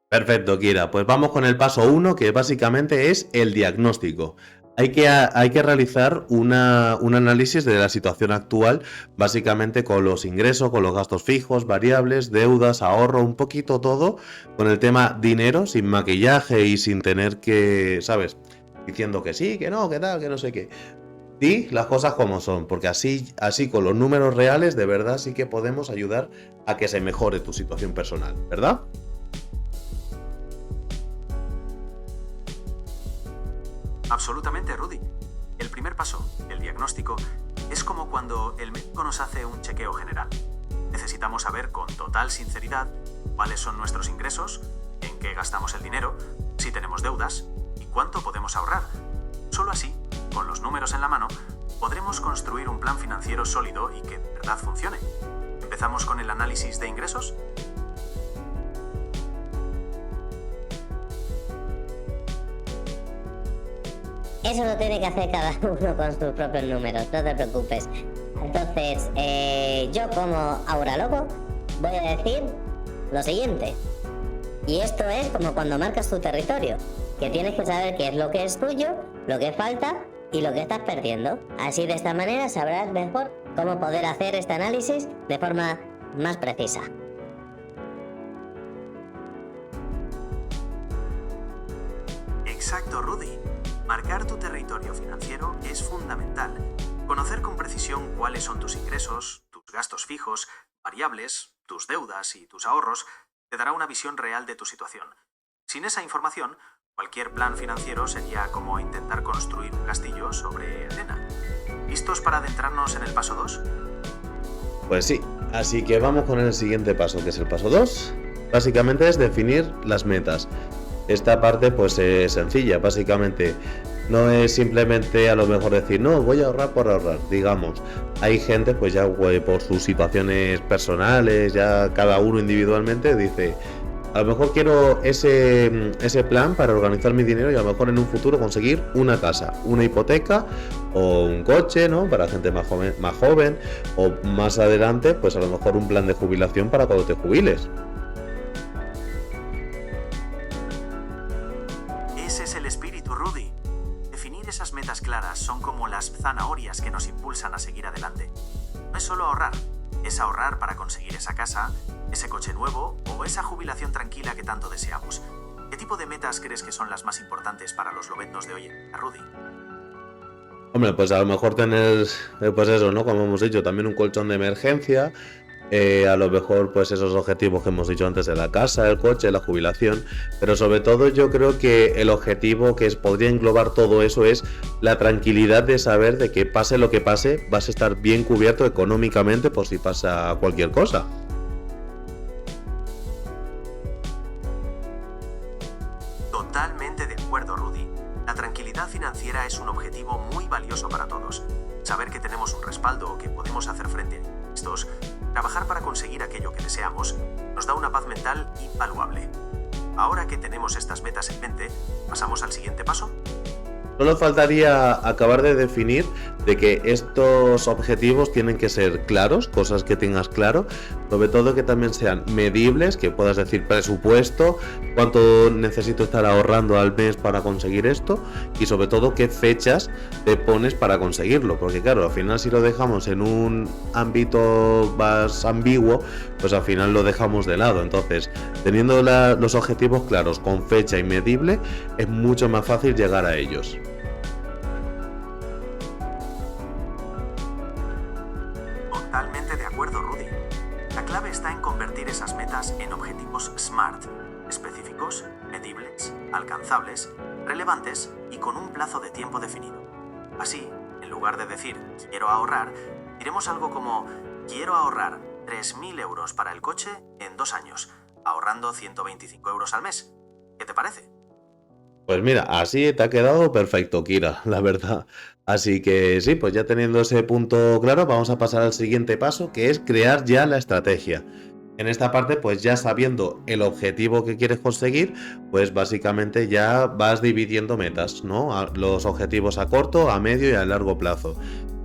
S2: Perfecto, Kira. Pues vamos con el paso 1, que básicamente es el diagnóstico. Hay que realizar un análisis de la situación actual, básicamente con los ingresos, con los gastos fijos, variables, deudas, ahorro, un poquito todo, con el tema dinero, sin maquillaje y sin tener que, ¿sabes? Diciendo que sí, que no, que tal, que no sé qué. Sí, las cosas como son, porque así con los números reales, de verdad sí que podemos ayudar a que se mejore tu situación personal, ¿verdad?
S4: Absolutamente, Rudy. El primer paso, el diagnóstico, es como cuando el médico nos hace un chequeo general. Necesitamos saber con total sinceridad cuáles son nuestros ingresos, en qué gastamos el dinero, si tenemos deudas y cuánto podemos ahorrar. Solo así, con los números en la mano, podremos construir un plan financiero sólido y que de verdad funcione. ¿Empezamos con el análisis de ingresos?
S3: eso lo tiene que hacer cada uno con sus propios números, no te preocupes. Entonces, yo como Aura Loco voy a decir lo siguiente. Y esto es como cuando marcas tu territorio, que tienes que saber qué es lo que es tuyo, lo que falta y lo que estás perdiendo. Así de esta manera sabrás mejor cómo poder hacer este análisis de forma más precisa.
S4: Exacto, Rudy. Marcar tu territorio financiero es fundamental. Conocer con precisión cuáles son tus ingresos, tus gastos fijos, variables, tus deudas y tus ahorros te dará una visión real de tu situación. Sin esa información, cualquier plan financiero sería como intentar construir un castillo sobre arena. ¿Listos para adentrarnos en el paso 2?
S2: Pues sí, así que vamos con el siguiente paso, que es el paso 2. Básicamente es definir las metas. Esta parte pues es sencilla, básicamente no es simplemente a lo mejor decir no, voy a ahorrar por ahorrar, digamos. Hay gente pues ya por sus situaciones personales, ya cada uno individualmente dice, a lo mejor quiero ese plan para organizar mi dinero y a lo mejor en un futuro conseguir una casa, una hipoteca o un coche, ¿no? Para gente más joven o más adelante pues a lo mejor un plan de jubilación para cuando te jubiles.
S4: Ese es el espíritu, Rudy. Definir esas metas claras son como las zanahorias que nos impulsan a seguir adelante. No es solo ahorrar, es ahorrar para conseguir esa casa, ese coche nuevo o esa jubilación tranquila que tanto deseamos. ¿Qué tipo de metas crees que son las más importantes para los lobeznos de hoy en día, Rudy?
S2: Hombre, pues a lo mejor tener, pues eso, ¿no? Como hemos dicho, también un colchón de emergencia. A lo mejor pues esos objetivos que hemos dicho antes de la casa, el coche, la jubilación, pero sobre todo yo creo que el objetivo que podría englobar todo eso es la tranquilidad de saber de que pase lo que pase, vas a estar bien cubierto económicamente por si pasa cualquier cosa.
S4: Totalmente de acuerdo, Rudy. La tranquilidad financiera es un objetivo muy valioso para todos. Saber que tenemos un respaldo, que podemos hacer frente a estos, trabajar para conseguir aquello que deseamos, nos da una paz mental invaluable. Ahora que tenemos estas metas en mente, ¿pasamos al siguiente paso?
S2: Solo faltaría acabar de definir de que estos objetivos tienen que ser claros, cosas que tengas claro, sobre todo que también sean medibles, que puedas decir presupuesto, cuánto necesito estar ahorrando al mes para conseguir esto y sobre todo qué fechas te pones para conseguirlo, porque claro, al final si lo dejamos en un ámbito más ambiguo, pues al final lo dejamos de lado. Entonces, teniendo los objetivos claros con fecha y medible, es mucho más fácil llegar a ellos.
S4: Totalmente de acuerdo, Rudy. La clave está en convertir esas metas en objetivos SMART, específicos, medibles, alcanzables, relevantes y con un plazo de tiempo definido. Así, en lugar de decir quiero ahorrar, diremos algo como quiero ahorrar 3.000 euros para el coche en 2 años, ahorrando 125 euros al mes. ¿Qué te parece?
S2: Pues mira, así te ha quedado perfecto, Kira, la verdad. Así que sí, pues ya teniendo ese punto claro, vamos a pasar al siguiente paso, que es crear ya la estrategia. En esta parte, pues ya sabiendo el objetivo que quieres conseguir, pues básicamente ya vas dividiendo metas, ¿no? Los objetivos a corto, a medio y a largo plazo.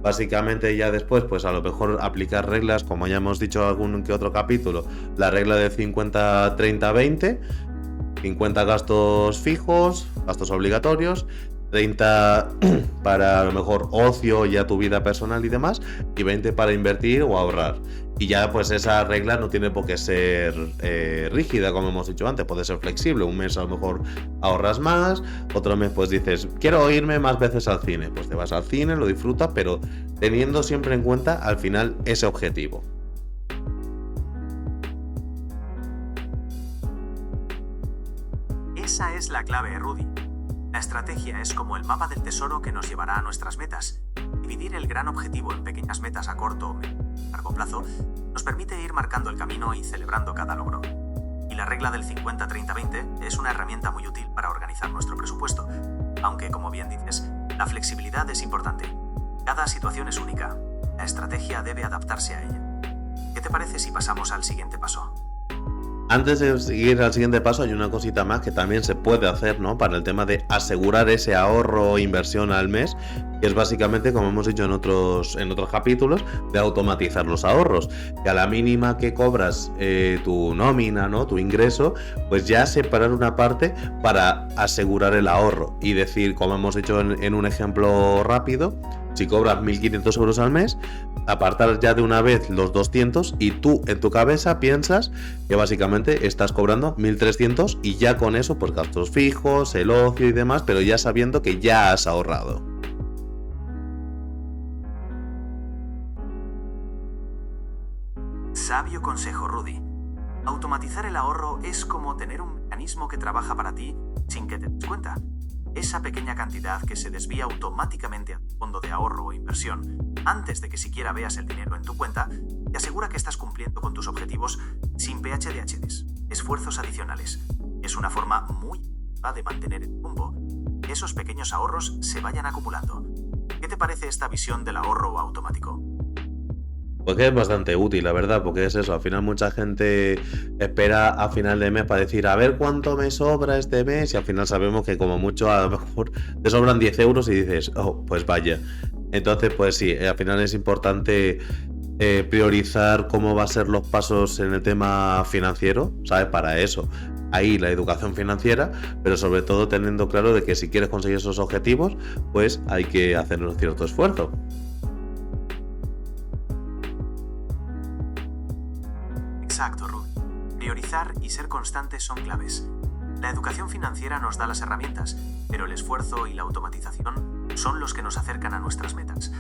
S2: Básicamente ya después, pues a lo mejor aplicar reglas, como ya hemos dicho en algún que otro capítulo, la regla de 50-30-20, 50 gastos fijos, gastos obligatorios, 30 para a lo mejor ocio, ya tu vida personal y demás, y 20 para invertir o ahorrar. Y ya pues esa regla no tiene por qué ser rígida, como hemos dicho antes, puede ser flexible. Un mes a lo mejor ahorras más, otro mes pues dices, quiero irme más veces al cine, pues te vas al cine, lo disfrutas, pero teniendo siempre en cuenta al final ese objetivo.
S4: Esa es la clave, Rudy. La estrategia es como el mapa del tesoro que nos llevará a nuestras metas. Dividir el gran objetivo en pequeñas metas a corto o largo plazo nos permite ir marcando el camino y celebrando cada logro. Y la regla del 50-30-20 es una herramienta muy útil para organizar nuestro presupuesto. Aunque, como bien dices, la flexibilidad es importante. Cada situación es única. La estrategia debe adaptarse a ella. ¿Qué te parece si pasamos al siguiente paso?
S2: Antes de seguir al siguiente paso, hay una cosita más que también se puede hacer, ¿no? Para el tema de asegurar ese ahorro o inversión al mes, que es básicamente, como hemos dicho en otros capítulos, de automatizar los ahorros. Que a la mínima que cobras tu nómina, ¿no? Tu ingreso, pues ya separar una parte para asegurar el ahorro. Y decir, como hemos hecho en un ejemplo rápido, si cobras 1.500 euros al mes, apartar ya de una vez los 200 y tú en tu cabeza piensas que básicamente estás cobrando 1.300 y ya con eso pues gastos fijos, el ocio y demás, pero ya sabiendo que ya has ahorrado.
S4: Sabio consejo, Rudy. Automatizar el ahorro es como tener un mecanismo que trabaja para ti sin que te des cuenta. Esa pequeña cantidad que se desvía automáticamente a tu fondo de ahorro o inversión antes de que siquiera veas el dinero en tu cuenta, te asegura que estás cumpliendo con tus objetivos sin PHDHs, esfuerzos adicionales. Es una forma muy efectiva de mantener el rumbo, que esos pequeños ahorros se vayan acumulando. ¿Qué te parece esta visión del ahorro automático?
S2: Pues que es bastante útil, la verdad, porque es eso, al final mucha gente espera a final de mes para decir, a ver cuánto me sobra este mes, y al final sabemos que como mucho a lo mejor te sobran 10 euros y dices, oh, pues vaya. Entonces, pues sí, al final es importante priorizar cómo va a ser los pasos en el tema financiero, ¿sabes? Para eso, ahí la educación financiera, pero sobre todo teniendo claro de que si quieres conseguir esos objetivos, pues hay que hacer un cierto esfuerzo.
S4: Exacto, Ruth. Priorizar y ser constantes son claves. La educación financiera nos da las herramientas, pero el esfuerzo y la automatización son los que nos acercan a nuestras metas.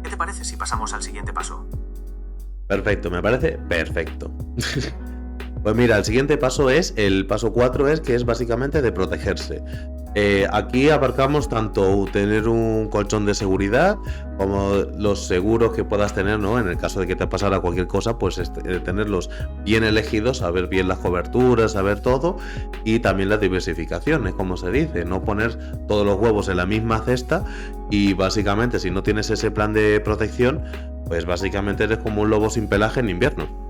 S4: ¿Qué te parece si pasamos al siguiente paso?
S2: Perfecto, me parece perfecto. Pues mira, el siguiente paso es, el paso 4 es que es básicamente de protegerse. Aquí abarcamos tanto tener un colchón de seguridad como los seguros que puedas tener, ¿no? En el caso de que te pasara cualquier cosa, pues tenerlos bien elegidos, saber bien las coberturas, saber todo, y también la diversificación, como se dice, no poner todos los huevos en la misma cesta y básicamente si no tienes ese plan de protección, pues básicamente eres como un lobo sin pelaje en invierno.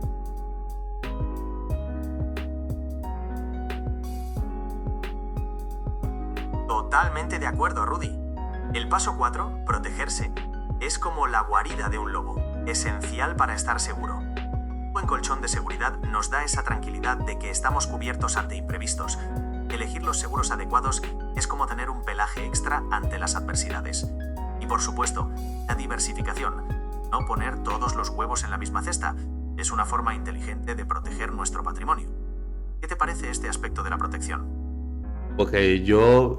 S4: Totalmente de acuerdo, Rudy. El paso 4, protegerse, es como la guarida de un lobo, esencial para estar seguro. Un buen colchón de seguridad nos da esa tranquilidad de que estamos cubiertos ante imprevistos. Elegir los seguros adecuados es como tener un pelaje extra ante las adversidades. Y por supuesto, la diversificación. No poner todos los huevos en la misma cesta es una forma inteligente de proteger nuestro patrimonio. ¿Qué te parece este aspecto de la protección?
S2: Porque yo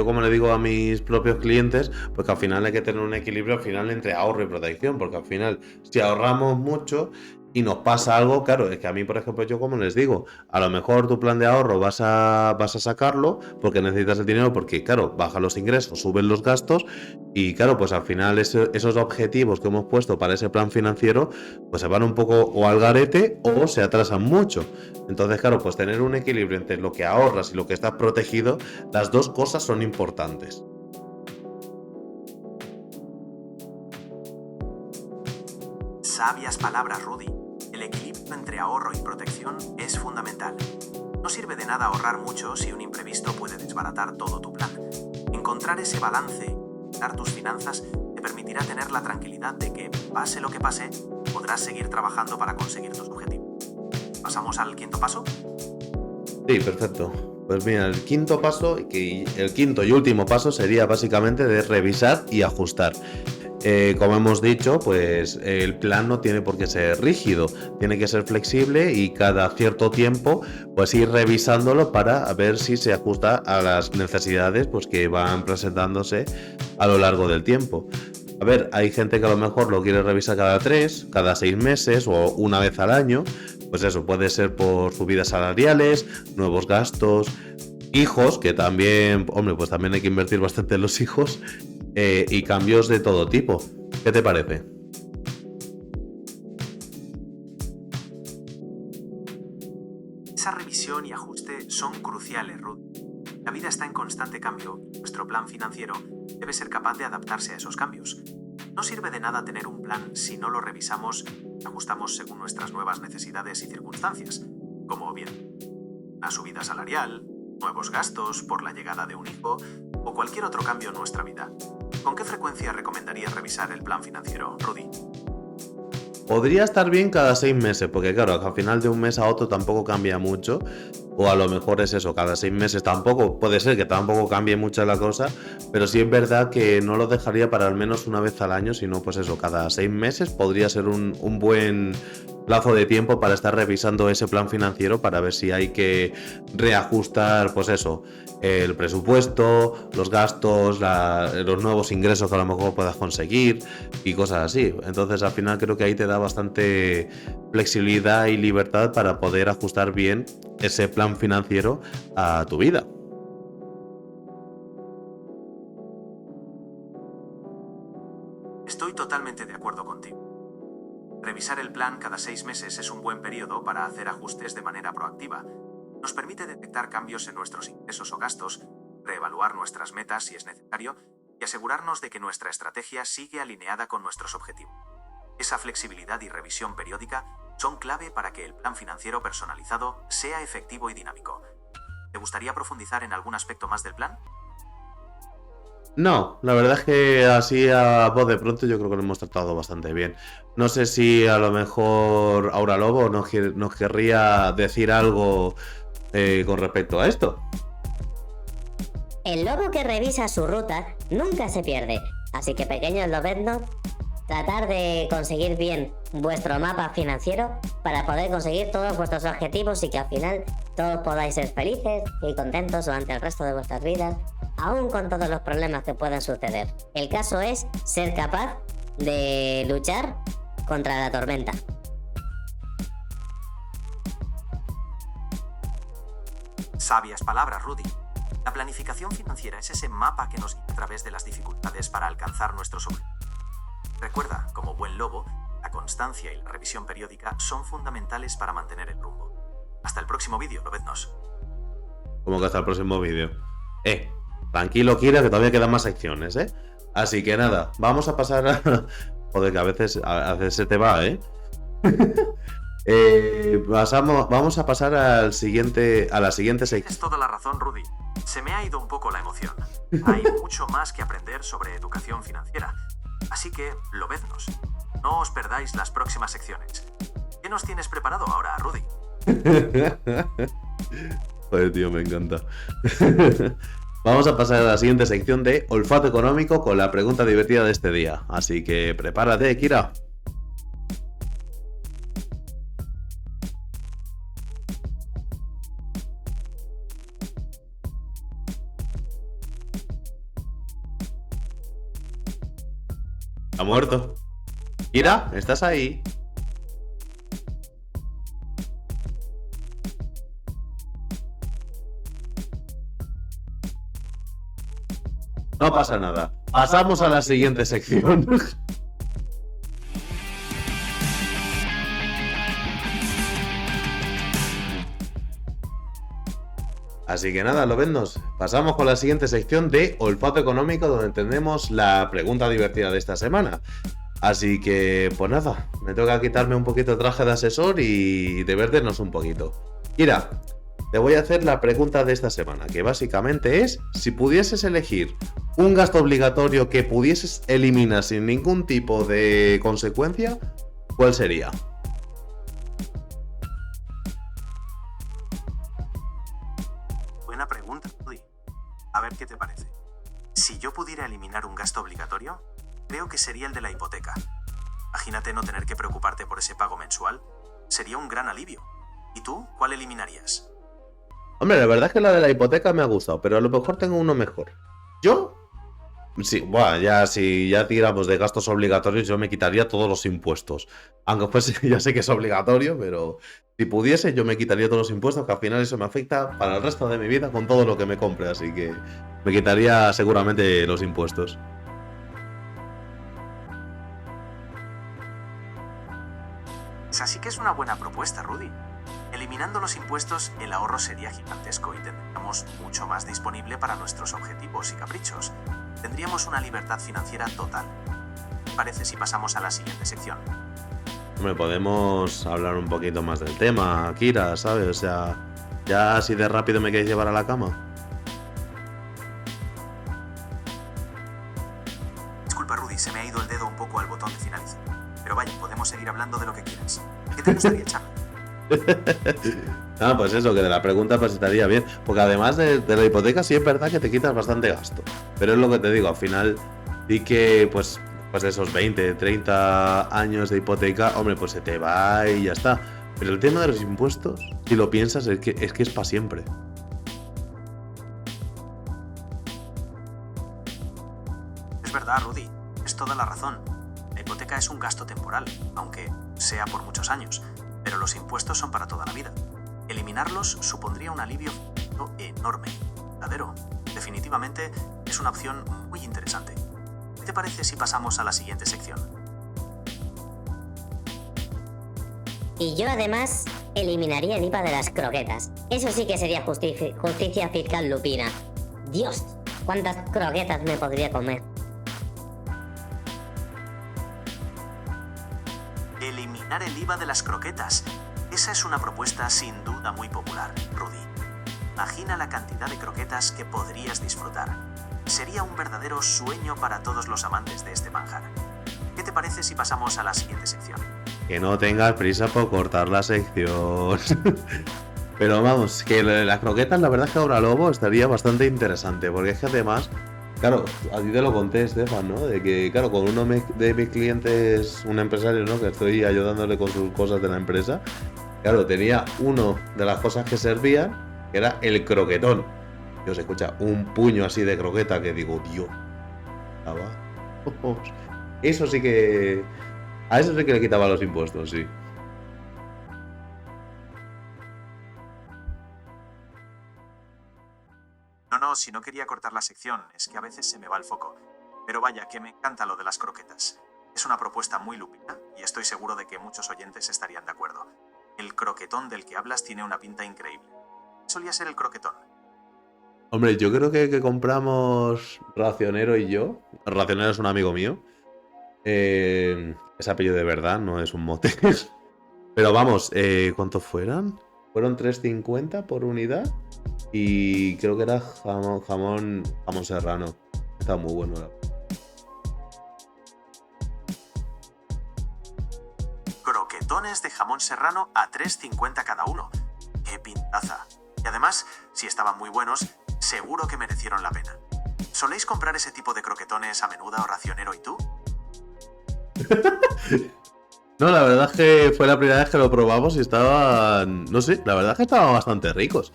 S2: como le digo a mis propios clientes, pues que al final hay que tener un equilibrio al final entre ahorro y protección, porque al final si ahorramos mucho y nos pasa algo, claro, es que a mí, por ejemplo, yo como les digo, a lo mejor tu plan de ahorro vas a sacarlo porque necesitas el dinero, porque claro, bajan los ingresos, suben los gastos y claro, pues al final esos objetivos que hemos puesto para ese plan financiero, pues se van un poco o al garete o se atrasan mucho. Entonces, claro, pues tener un equilibrio entre lo que ahorras y lo que estás protegido, las dos cosas son importantes.
S4: Sabias palabras, Rudy. El equilibrio entre ahorro y protección es fundamental. No sirve de nada ahorrar mucho si un imprevisto puede desbaratar todo tu plan. Encontrar ese balance y dar tus finanzas te permitirá tener la tranquilidad de que, pase lo que pase, podrás seguir trabajando para conseguir tus objetivos. ¿Pasamos al quinto paso?
S2: Sí, perfecto. Pues mira, el quinto paso, el quinto y último paso sería básicamente de revisar y ajustar. Como hemos dicho, pues el plan no tiene por qué ser rígido, tiene que ser flexible y cada cierto tiempo pues ir revisándolo para ver si se ajusta a las necesidades pues que van presentándose a lo largo del tiempo. A ver, hay gente que a lo mejor lo quiere revisar cada 3, cada 6 meses o una vez al año. Pues eso, puede ser por subidas salariales, nuevos gastos, hijos, que también, hombre, pues también hay que invertir bastante en los hijos, y cambios de todo tipo. ¿Qué te parece?
S4: Esa revisión y ajuste son cruciales, Ruth. La vida está en constante cambio y nuestro plan financiero debe ser capaz de adaptarse a esos cambios. No sirve de nada tener un plan si no lo revisamos y ajustamos según nuestras nuevas necesidades y circunstancias. como bien una subida salarial, nuevos gastos por la llegada de un hijo o cualquier otro cambio en nuestra vida. ¿Con qué frecuencia recomendarías revisar el plan financiero, Rudy?
S2: Podría estar bien cada 6 meses, porque claro, al final de un mes a otro tampoco cambia mucho. O a lo mejor es eso, cada 6 meses tampoco, puede ser que tampoco cambie mucho la cosa, pero sí es verdad que no lo dejaría para al menos una vez al año, sino pues eso, cada 6 meses podría ser un buen plazo de tiempo para estar revisando ese plan financiero para ver si hay que reajustar, pues eso, el presupuesto, los gastos, los nuevos ingresos que a lo mejor puedas conseguir y cosas así. Entonces al final creo que ahí te da bastante flexibilidad y libertad para poder ajustar bien ese plan financiero a tu vida.
S4: Estoy totalmente de acuerdo contigo. Revisar el plan cada 6 meses es un buen periodo para hacer ajustes de manera proactiva. Nos permite detectar cambios en nuestros ingresos o gastos, reevaluar nuestras metas si es necesario y asegurarnos de que nuestra estrategia sigue alineada con nuestros objetivos. Esa flexibilidad y revisión periódica son clave para que el plan financiero personalizado sea efectivo y dinámico. ¿Te gustaría profundizar en algún aspecto más del plan?
S2: No, la verdad es que así a voz de pronto yo creo que lo hemos tratado bastante bien. No sé si a lo mejor Aura Lobo nos querría decir algo con respecto a esto.
S3: El lobo que revisa su ruta nunca se pierde, así que pequeños lobeznos, tratar de conseguir bien vuestro mapa financiero para poder conseguir todos vuestros objetivos y que al final todos podáis ser felices y contentos durante el resto de vuestras vidas, aún con todos los problemas que puedan suceder. El caso es ser capaz de luchar contra la tormenta.
S4: Sabias palabras, Rudy. La planificación financiera es ese mapa que nos guía a través de las dificultades para alcanzar nuestros objetivos. Recuerda, como buen lobo, la constancia y la revisión periódica son fundamentales para mantener el rumbo. Hasta el próximo vídeo, lobeznos.
S2: Como que hasta el próximo vídeo. Tranquilo, Kira, que todavía quedan más secciones, ¿eh? Así que nada, vamos a pasar a... Joder, que a veces se te va, ¿eh? Vamos a pasar a la siguiente sección.
S4: Tienes toda la razón, Rudy. Se me ha ido un poco la emoción. Hay mucho más que aprender sobre educación financiera. Así que, lobeznos, no os perdáis las próximas secciones. ¿Qué nos tienes preparado ahora, Rudy?
S2: Joder, tío, me encanta. Vamos a pasar a la siguiente sección de olfato económico con la pregunta divertida de este día. Así que prepárate, Kira. Ha muerto. Kira, ¿estás ahí? No pasa nada. Pasamos a la siguiente sección. Así que nada, lobeznos, pasamos con la siguiente sección de olfato económico, donde tenemos la pregunta divertida de esta semana. Así que, pues nada, me toca quitarme un poquito el traje de asesor y divertirnos un poquito. Kira, te voy a hacer la pregunta de esta semana, que básicamente es: si pudieses elegir un gasto obligatorio que pudieses eliminar sin ningún tipo de consecuencia, ¿cuál sería?
S4: Buena pregunta, Rudy. A ver qué te parece. Si yo pudiera eliminar un gasto obligatorio, creo que sería el de la hipoteca. Imagínate no tener que preocuparte por ese pago mensual. Sería un gran alivio. ¿Y tú, cuál eliminarías?
S2: Hombre, la verdad es que la de la hipoteca me ha gustado, pero a lo mejor tengo uno mejor. ¿Yo? Sí, bueno, ya si ya tiramos de gastos obligatorios, yo me quitaría todos los impuestos. Aunque pues ya sé que es obligatorio, pero si pudiese, yo me quitaría todos los impuestos, que al final eso me afecta para el resto de mi vida con todo lo que me compre, así que me quitaría seguramente los impuestos.
S4: Así que es una buena propuesta, Rudy. Eliminando los impuestos, el ahorro sería gigantesco y tendríamos mucho más disponible para nuestros objetivos y caprichos. Tendríamos una libertad financiera total. ¿Qué parece si pasamos a la siguiente sección?
S2: Hombre, podemos hablar un poquito más del tema, Kira, ¿sabes? O sea, ya así de rápido me queréis llevar a la cama.
S4: Disculpa, Rudy, se me ha ido el dedo un poco al botón de finalizar. Pero vaya, podemos seguir hablando de lo que quieras. ¿Qué te gustaría echar?
S2: Ah, pues eso, que de la pregunta pues estaría bien. Porque además de la hipoteca sí es verdad que te quitas bastante gasto. Pero es lo que te digo, al final sí que pues de esos 20, 30 años de hipoteca, hombre, pues se te va y ya está. Pero el tema de los impuestos, si lo piensas, es que es para siempre.
S4: Es verdad, Rudy. Es toda la razón. La hipoteca es un gasto temporal, aunque sea por muchos años. Pero los impuestos son para toda la vida. Eliminarlos supondría un alivio enorme. Verdadero. Definitivamente es una opción muy interesante. ¿Qué te parece si pasamos a la siguiente sección?
S3: Y yo además eliminaría el IVA de las croquetas. Eso sí que sería justicia fiscal lupina. Dios, cuántas croquetas me podría comer.
S4: Eliminar el IVA de las croquetas. Esa es una propuesta sin duda muy popular, Rudy. Imagina la cantidad de croquetas que podrías disfrutar. Sería un verdadero sueño para todos los amantes de este manjar. ¿Qué te parece si pasamos a la siguiente sección?
S2: Que no tengas prisa por cortar la sección. Pero vamos, que las croquetas, la verdad es que ahora Lobo estaría bastante interesante. Porque es que además, claro, a ti te lo conté, Estefan, ¿no? De que, claro, con uno de mis clientes, un empresario, ¿no? Que estoy ayudándole con sus cosas de la empresa. Claro, tenía uno de las cosas que servían, que era el croquetón. Dios, escucha, un puño así de croqueta que digo, Dios. Eso sí que... A eso sí que le quitaba los impuestos, sí.
S4: No, si no quería cortar la sección, es que a veces se me va el foco. Pero vaya, que me encanta lo de las croquetas. Es una propuesta muy lupina y estoy seguro de que muchos oyentes estarían de acuerdo. El croquetón del que hablas tiene una pinta increíble. ¿Qué solía ser el croquetón?
S2: Hombre, yo creo que compramos Racionero y yo. Racionero es un amigo mío. Es apellido de verdad, no es un mote. Pero vamos, ¿cuántos fueron? Fueron 3,50 por unidad. Y creo que era jamón serrano. Está muy bueno.
S4: Croquetones de jamón serrano a 3,50 cada uno. ¡Qué pintaza! Y además, si estaban muy buenos, seguro que merecieron la pena. ¿Soléis comprar ese tipo de croquetones a menuda o Racionero y tú?
S2: No, la verdad es que fue la primera vez que lo probamos y estaban... No sé, la verdad es que estaban bastante ricos.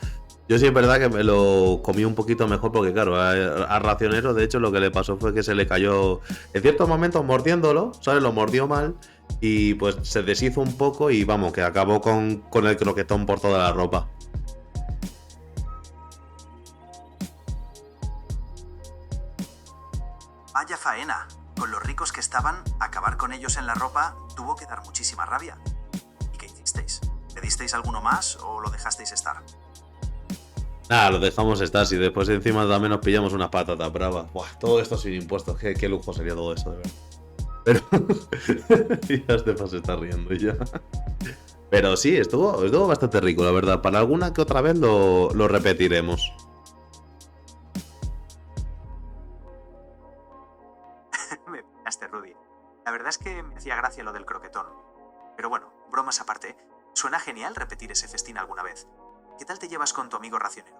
S2: Yo sí es verdad que me lo comí un poquito mejor porque, claro, a Racionero, de hecho, lo que le pasó fue que se le cayó en ciertos momentos mordiéndolo, ¿sabes? Lo mordió mal y pues se deshizo un poco y vamos, que acabó con el croquetón por toda la ropa.
S4: Vaya faena. Con los ricos que estaban, acabar con ellos en la ropa tuvo que dar muchísima rabia. ¿Y qué hicisteis? ¿Pedisteis alguno más o lo dejasteis estar?
S2: Nada, lo dejamos estar. Si después encima también nos pillamos unas patatas bravas. Buah, todo esto sin impuestos. Qué lujo sería todo eso, de verdad. Pero... ya Estefan se está riendo ya. Pero sí, estuvo bastante rico, la verdad. Para alguna que otra vez lo repetiremos.
S4: Me pillaste, Rudy. La verdad es que me hacía gracia lo del croquetón. Pero bueno, bromas aparte, suena genial repetir ese festín alguna vez. ¿Qué tal te llevas con tu amigo Racionero?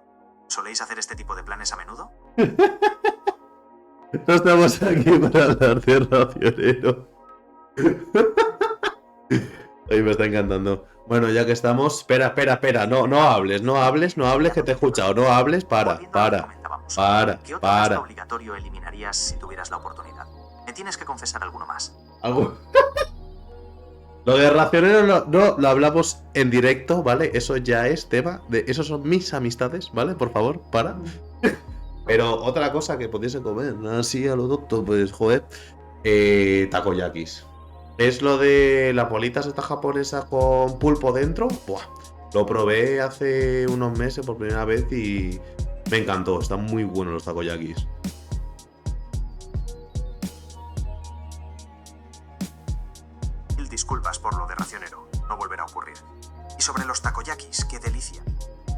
S4: ¿Soléis hacer este tipo de planes a menudo?
S2: No estamos aquí para hablar de Racionero. Ay, me está encantando. Bueno, ya que estamos... Espera. No hables, que te he escuchado. No hables, para.
S4: ¿Qué otro gasto obligatorio eliminarías si tuvieras la oportunidad? Me tienes que confesar alguno más.
S2: ¿Algo? Lo de Racionero no lo hablamos en directo, ¿vale? Eso ya es tema de... Esos son mis amistades, ¿vale? Por favor, para. Pero otra cosa que pudiese comer, así a lo doctor, pues, joder. Takoyakis. Es lo de las bolitas esta japonesa con pulpo dentro. Buah. Lo probé hace unos meses por primera vez y me encantó. Están muy buenos los takoyakis.
S4: Mil disculpas por lo de Y sobre los takoyakis, ¡qué delicia!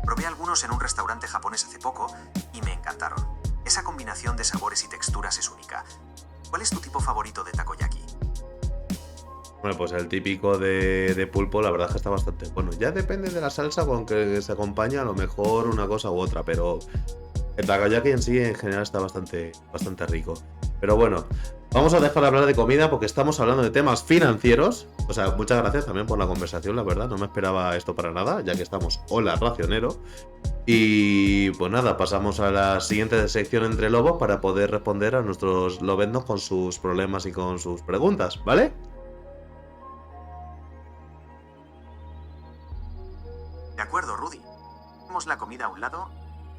S4: Probé algunos en un restaurante japonés hace poco y me encantaron. Esa combinación de sabores y texturas es única. ¿Cuál es tu tipo favorito de takoyaki?
S2: Bueno, pues el típico de pulpo, la verdad es que está bastante bueno. Ya depende de la salsa con que se acompaña, a lo mejor una cosa u otra, pero el takoyaki en sí, en general, está bastante rico. Pero bueno, vamos a dejar de hablar de comida porque estamos hablando de temas financieros. O sea, muchas gracias también por la conversación, la verdad. No me esperaba esto para nada, ya que estamos hola, racionero. Y pues nada, pasamos a la siguiente sección entre lobos para poder responder a nuestros lobeznos con sus problemas y con sus preguntas, ¿vale?
S4: De acuerdo, Rudy. Dejemos la comida a un lado.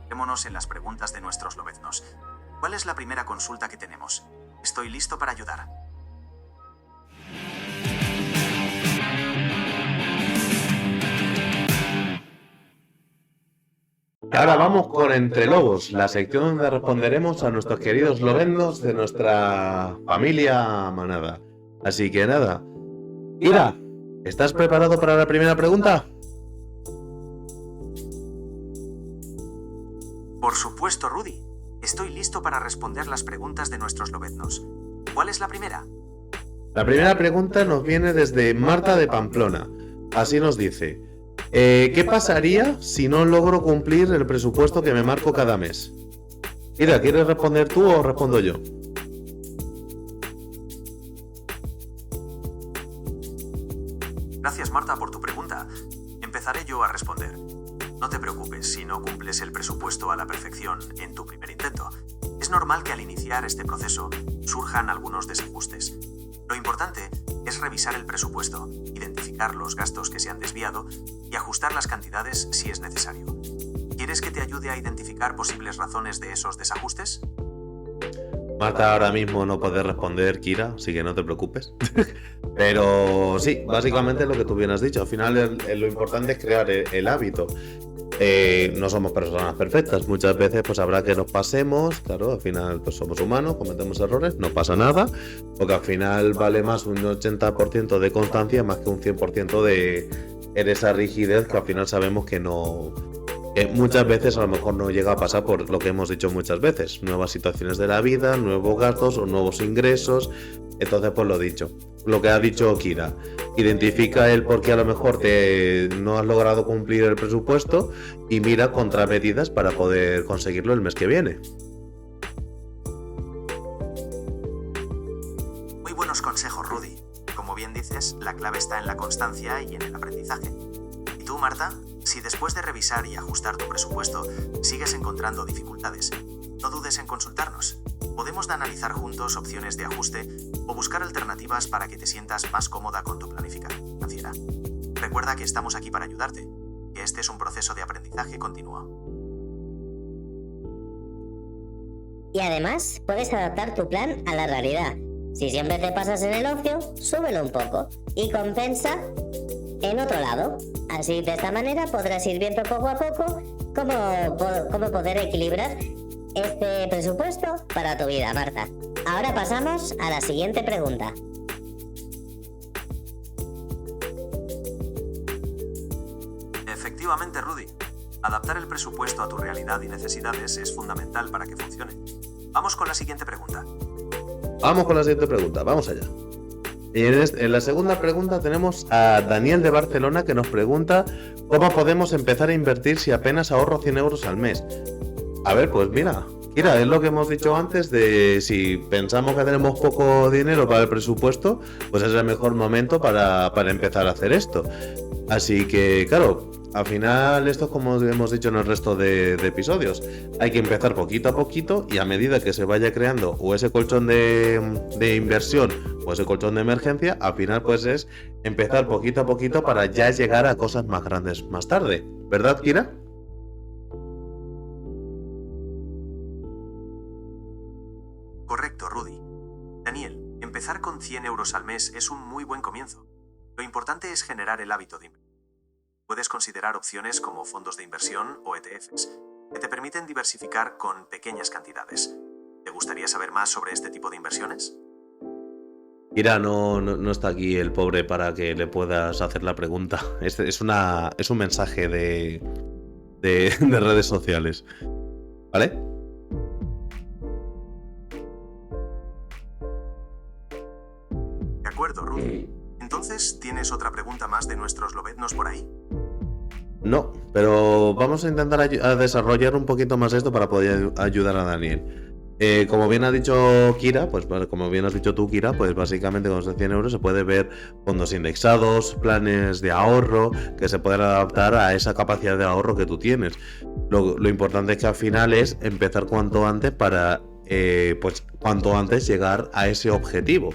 S4: Quedémonos en las preguntas de nuestros lobeznos. ¿Cuál es la primera consulta que tenemos? Estoy listo para ayudar.
S2: Ahora vamos con Entre Lobos, la sección donde responderemos a nuestros queridos lobeznos de nuestra familia manada. Así que nada, Ira, ¿estás preparado para la primera pregunta?
S4: Por supuesto, Rudy. Estoy listo para responder las preguntas de nuestros lobeznos. ¿Cuál es la primera?
S2: La primera pregunta nos viene desde Marta de Pamplona. Así nos dice: ¿qué pasaría si no logro cumplir el presupuesto que me marco cada mes? Ira, ¿quieres responder tú o respondo yo?
S4: Gracias, Marta, por tu pregunta. Empezaré yo a responder. No te preocupes si no cumples el presupuesto a la perfección en tu primer intento. Es normal que al iniciar este proceso surjan algunos desajustes. Lo importante es revisar el presupuesto, identificar los gastos que se han desviado y ajustar las cantidades si es necesario. ¿Quieres que te ayude a identificar posibles razones de esos desajustes?
S2: Marta ahora mismo no puede responder, Kira, así que no te preocupes. Pero sí, básicamente lo que tú bien has dicho. Al final lo importante es crear el hábito. No somos personas perfectas, muchas veces pues habrá que nos pasemos, claro, al final pues somos humanos, cometemos errores, no pasa nada, porque al final vale más un 80% de constancia más que un 100% de esa rigidez que al final sabemos que no, que muchas veces a lo mejor no llega a pasar por lo que hemos dicho muchas veces, nuevas situaciones de la vida, nuevos gastos o nuevos ingresos. Entonces pues lo dicho, lo que ha dicho Kira, identifica el por qué a lo mejor no has logrado cumplir el presupuesto y mira contramedidas para poder conseguirlo el mes que viene.
S4: Muy buenos consejos, Rudy. Como bien dices, la clave está en la constancia y en el aprendizaje. ¿Y tú, Marta? Si después de revisar y ajustar tu presupuesto sigues encontrando dificultades, no dudes en consultarnos. Podemos analizar juntos opciones de ajuste o buscar alternativas para que te sientas más cómoda con tu planificación financiera. Recuerda que estamos aquí para ayudarte, que este es un proceso de aprendizaje continuo.
S3: Y además, puedes adaptar tu plan a la realidad. Si siempre te pasas en el ocio, súbelo un poco y compensa en otro lado. Así, de esta manera, podrás ir viendo poco a poco cómo poder equilibrar este presupuesto para tu vida, Marta. Ahora pasamos a la siguiente pregunta.
S4: Efectivamente, Rudy. Adaptar el presupuesto a tu realidad y necesidades es fundamental para que funcione. Vamos con la siguiente pregunta.
S2: Vamos con la siguiente pregunta, vamos allá. Y en la segunda pregunta tenemos a Daniel de Barcelona, que nos pregunta: ¿cómo podemos empezar a invertir si apenas ahorro 100 euros al mes? A ver, pues mira, es lo que hemos dicho antes de si pensamos que tenemos poco dinero para el presupuesto, pues es el mejor momento para empezar a hacer esto. Así que, claro, al final esto es como hemos dicho en el resto de episodios. Hay que empezar poquito a poquito y a medida que se vaya creando o ese colchón de inversión o ese colchón de emergencia, al final pues es empezar poquito a poquito para ya llegar a cosas más grandes más tarde. ¿Verdad, Kira?
S4: Correcto, Rudy. Daniel, empezar con 100 euros al mes es un muy buen comienzo. Lo importante es generar el hábito de inversión. Puedes considerar opciones como fondos de inversión o ETFs, que te permiten diversificar con pequeñas cantidades. ¿Te gustaría saber más sobre este tipo de inversiones?
S2: Kira no está aquí el pobre para que le puedas hacer la pregunta. Es un mensaje de redes sociales. ¿Vale?
S4: De acuerdo, Rudy. Entonces, ¿tienes otra pregunta más de nuestros lobeznos por ahí?
S2: No, pero vamos a intentar a desarrollar un poquito más esto para poder ayudar a Daniel. Como bien ha dicho Kira, pues como bien has dicho tú, Kira, pues básicamente con esos 100 euros se puede ver fondos indexados, planes de ahorro que se pueden adaptar a esa capacidad de ahorro que tú tienes. Lo importante es que al final es empezar cuanto antes para, pues cuanto antes llegar a ese objetivo.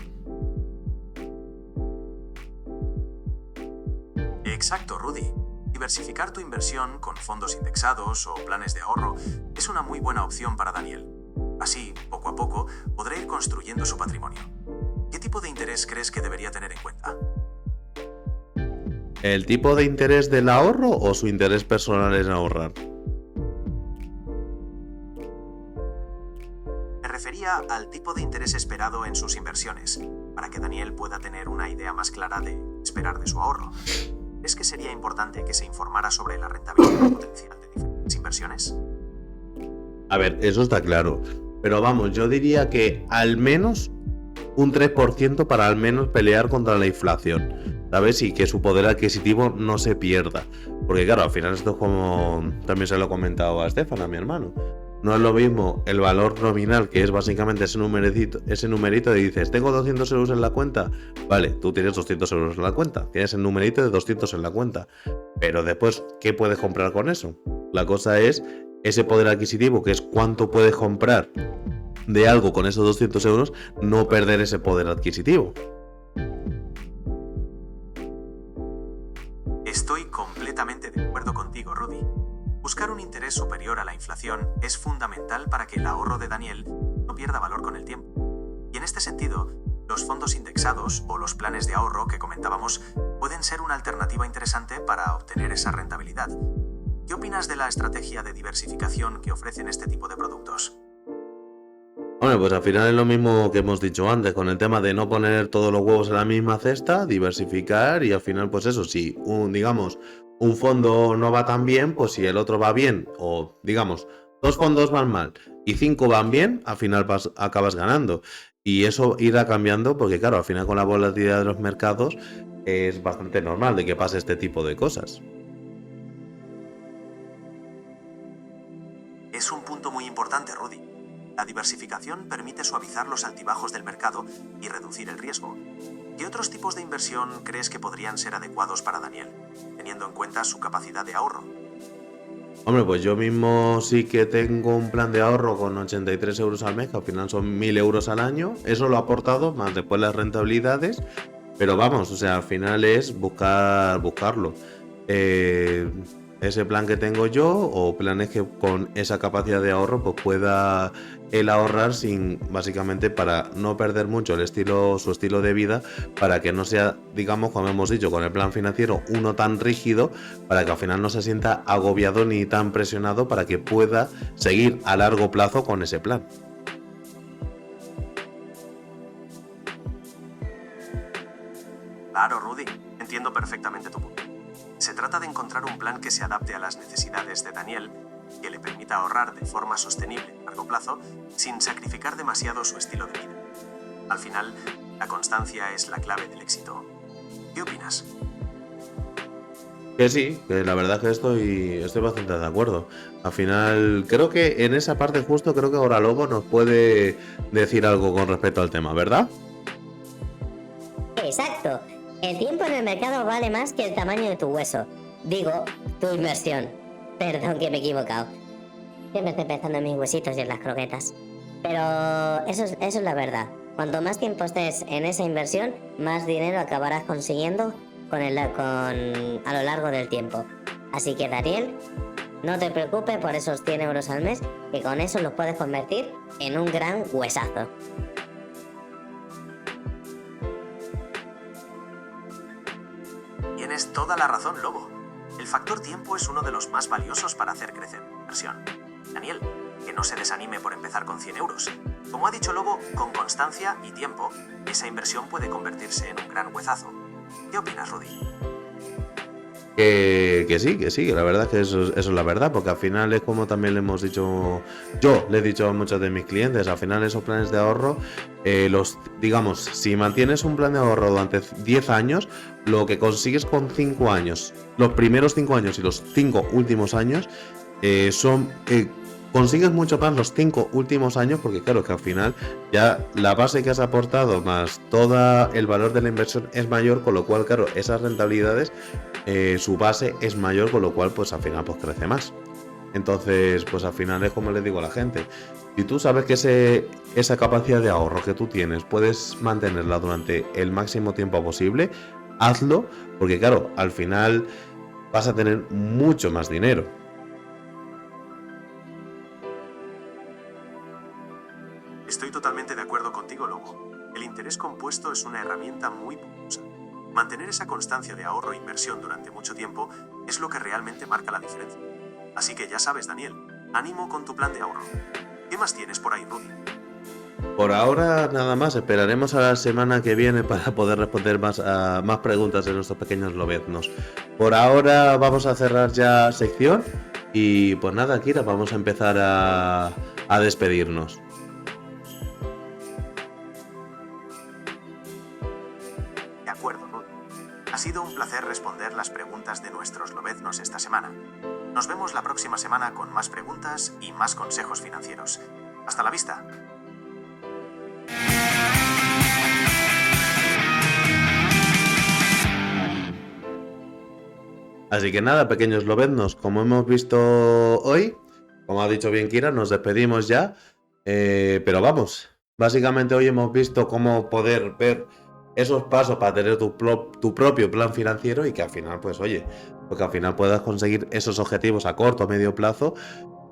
S4: Exacto, Rudy. Diversificar tu inversión con fondos indexados o planes de ahorro es una muy buena opción para Daniel. Así, poco a poco, podrá ir construyendo su patrimonio. ¿Qué tipo de interés crees que debería tener en cuenta?
S2: ¿El tipo de interés del ahorro o su interés personal en ahorrar?
S4: Me refería al tipo de interés esperado en sus inversiones, para que Daniel pueda tener una idea más clara de esperar de su ahorro. ¿Es que sería importante que se informara sobre la rentabilidad potencial de diferentes inversiones?
S2: A ver, eso está claro. Pero vamos, yo diría que al menos un 3% para al menos pelear contra la inflación, ¿sabes? Y que su poder adquisitivo no se pierda. Porque claro, al final esto es como también se lo he comentado a Estefan, a mi hermano. No es lo mismo el valor nominal, que es básicamente ese numerito y dices, tengo 200 euros en la cuenta. Vale, tú tienes 200 euros en la cuenta. Tienes el numerito de 200 en la cuenta. Pero después, ¿qué puedes comprar con eso? La cosa es ese poder adquisitivo, que es cuánto puedes comprar de algo con esos 200 euros, no perder ese poder adquisitivo.
S4: Estoy completamente de acuerdo contigo, Rudy. Buscar un interés superior a la inflación es fundamental para que el ahorro de Daniel no pierda valor con el tiempo. Y en este sentido, los fondos indexados o los planes de ahorro que comentábamos pueden ser una alternativa interesante para obtener esa rentabilidad. ¿Qué opinas de la estrategia de diversificación que ofrecen este tipo de productos?
S2: Bueno, pues al final es lo mismo que hemos dicho antes, con el tema de no poner todos los huevos en la misma cesta, diversificar y al final pues eso, si un fondo no va tan bien, pues si el otro va bien o digamos 2 fondos van mal y 5 van bien, al final acabas ganando. Y eso irá cambiando porque claro, al final con la volatilidad de los mercados es bastante normal de que pase este tipo de cosas.
S4: Es un punto muy importante, Rudy. La diversificación permite suavizar los altibajos del mercado y reducir el riesgo. ¿Qué otros tipos de inversión crees que podrían ser adecuados para Daniel, teniendo en cuenta su capacidad de ahorro?
S2: Hombre, pues yo mismo sí que tengo un plan de ahorro con 83 euros al mes, que al final son 1000 euros al año. Eso lo ha aportado, más después las rentabilidades. Pero vamos, o sea, al final es buscarlo. Ese plan que tengo yo o planes que con esa capacidad de ahorro pues pueda el ahorrar sin básicamente para no perder mucho su estilo de vida, para que no sea, digamos, como hemos dicho, con el plan financiero uno tan rígido, para que al final no se sienta agobiado ni tan presionado, para que pueda seguir a largo plazo con ese plan.
S4: Claro, Rudy, entiendo perfectamente tu punto. Se trata de encontrar un plan que se adapte a las necesidades de Daniel, que le permita ahorrar de forma sostenible a largo plazo, sin sacrificar demasiado su estilo de vida. Al final, la constancia es la clave del éxito. ¿Qué opinas?
S2: Que sí, que la verdad que estoy bastante de acuerdo. Al final, creo que en esa parte justo, creo que ahora Lobo nos puede decir algo con respecto al tema, ¿verdad?
S3: Exacto. El tiempo en el mercado vale más que el tamaño de tu hueso. Digo, tu inversión. Perdón que me he equivocado. Siempre estoy pensando en mis huesitos y en las croquetas. Pero eso es la verdad. Cuanto más tiempo estés en esa inversión, más dinero acabarás consiguiendo a lo largo del tiempo. Así que Daniel, no te preocupes por esos 100 euros al mes, que con eso los puedes convertir en un gran huesazo.
S4: Tienes toda la razón, Lobo. El factor tiempo es uno de los más valiosos para hacer crecer la inversión. Daniel, que no se desanime por empezar con 100 euros. Como ha dicho Lobo, con constancia y tiempo, esa inversión puede convertirse en un gran huezazo. ¿Qué opinas, Rudy?
S2: Que sí, la verdad es que eso es la verdad, porque al final es como también le hemos dicho, yo le he dicho a muchos de mis clientes, al final esos planes de ahorro, digamos, si mantienes un plan de ahorro durante 10 años, lo que consigues con 5 años, los primeros 5 años y los 5 últimos años, consigues mucho más los 5 últimos años, porque claro, que al final ya la base que has aportado más todo el valor de la inversión es mayor, con lo cual, claro, esas rentabilidades, su base es mayor, con lo cual, pues al final, pues crece más. Entonces, pues al final es como les digo a la gente, si tú sabes que esa capacidad de ahorro que tú tienes, puedes mantenerla durante el máximo tiempo posible, hazlo, porque claro, al final vas a tener mucho más dinero.
S4: Estoy totalmente de acuerdo contigo, Lobo. El interés compuesto es una herramienta muy poderosa. Mantener esa constancia de ahorro e inversión durante mucho tiempo es lo que realmente marca la diferencia. Así que ya sabes, Daniel, ánimo con tu plan de ahorro. ¿Qué más tienes por ahí, Rudy?
S2: Por ahora nada más, esperaremos a la semana que viene para poder responder más preguntas de nuestros pequeños lobeznos. Por ahora vamos a cerrar ya sección y pues nada, Kira, vamos a empezar a despedirnos.
S4: De acuerdo, Rudy. Ha sido un placer responder las preguntas de nuestros lobeznos esta semana. Nos vemos la próxima semana con más preguntas y más consejos financieros. ¡Hasta la vista!
S2: Así que nada, pequeños lobeznos, como hemos visto hoy, como ha dicho bien Kira, nos despedimos ya, pero vamos, básicamente hoy hemos visto cómo poder ver esos pasos para tener tu propio plan financiero y que al final, pues oye, porque al final puedas conseguir esos objetivos a corto, medio plazo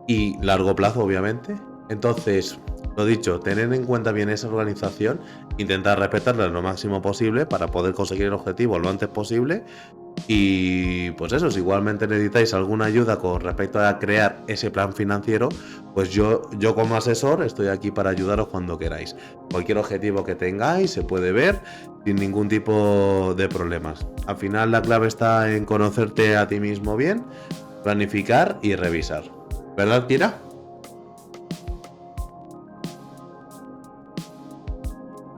S2: y largo plazo, obviamente. Entonces, lo dicho, tener en cuenta bien esa organización, intentar respetarla lo máximo posible para poder conseguir el objetivo lo antes posible. Y pues eso, si igualmente necesitáis alguna ayuda con respecto a crear ese plan financiero, pues yo como asesor estoy aquí para ayudaros cuando queráis. Cualquier objetivo que tengáis se puede ver sin ningún tipo de problemas. Al final la clave está en conocerte a ti mismo bien, planificar y revisar. ¿Verdad, Kira?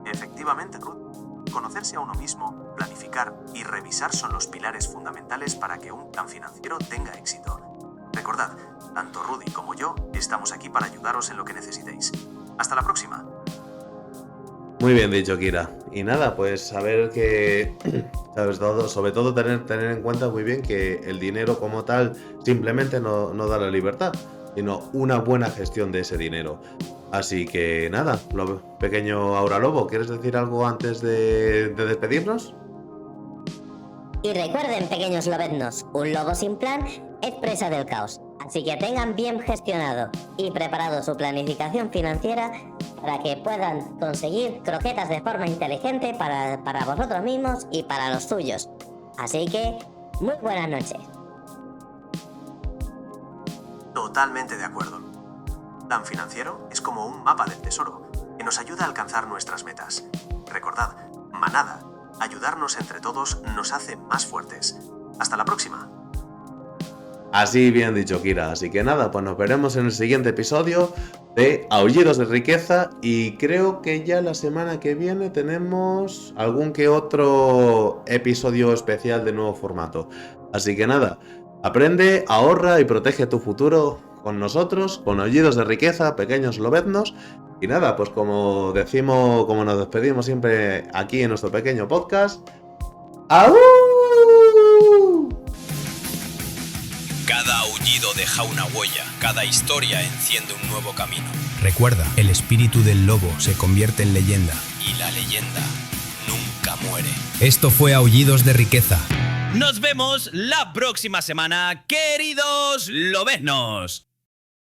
S4: Efectivamente, Ruth. Conocerse a uno mismo, planificar y revisar son los pilares fundamentales para que un plan financiero tenga éxito. Recordad, tanto Rudy como yo estamos aquí para ayudaros en lo que necesitéis. Hasta la próxima.
S2: Muy bien dicho, Kira. Y nada, pues saber que, sabes, sobre todo tener en cuenta muy bien que el dinero como tal simplemente no da la libertad, sino una buena gestión de ese dinero. Así que nada, pequeño Aura Lobo, ¿quieres decir algo antes de despedirnos?
S3: Y recuerden, pequeños lobeznos, un lobo sin plan es presa del caos. Así que tengan bien gestionado y preparado su planificación financiera para que puedan conseguir croquetas de forma inteligente para vosotros mismos y para los suyos. Así que, muy buenas noches.
S4: Totalmente de acuerdo. Plan financiero es como un mapa del tesoro que nos ayuda a alcanzar nuestras metas. Recordad, manada, ayudarnos entre todos nos hace más fuertes. Hasta la próxima.
S2: Así bien dicho, Kira. Así que nada, pues nos veremos en el siguiente episodio de Aullidos de Riqueza y creo que ya la semana que viene tenemos algún que otro episodio especial de nuevo formato. Así que nada, aprende, ahorra y protege tu futuro con nosotros, con Aullidos de Riqueza, pequeños lobeznos. Y nada, pues como decimos, como nos despedimos siempre aquí en nuestro pequeño podcast, ¡au!
S1: Cada aullido deja una huella, cada historia enciende un nuevo camino. Recuerda, el espíritu del lobo se convierte en leyenda y la leyenda nunca muere. Esto fue Aullidos de Riqueza. Nos vemos la próxima semana, queridos lobeznos.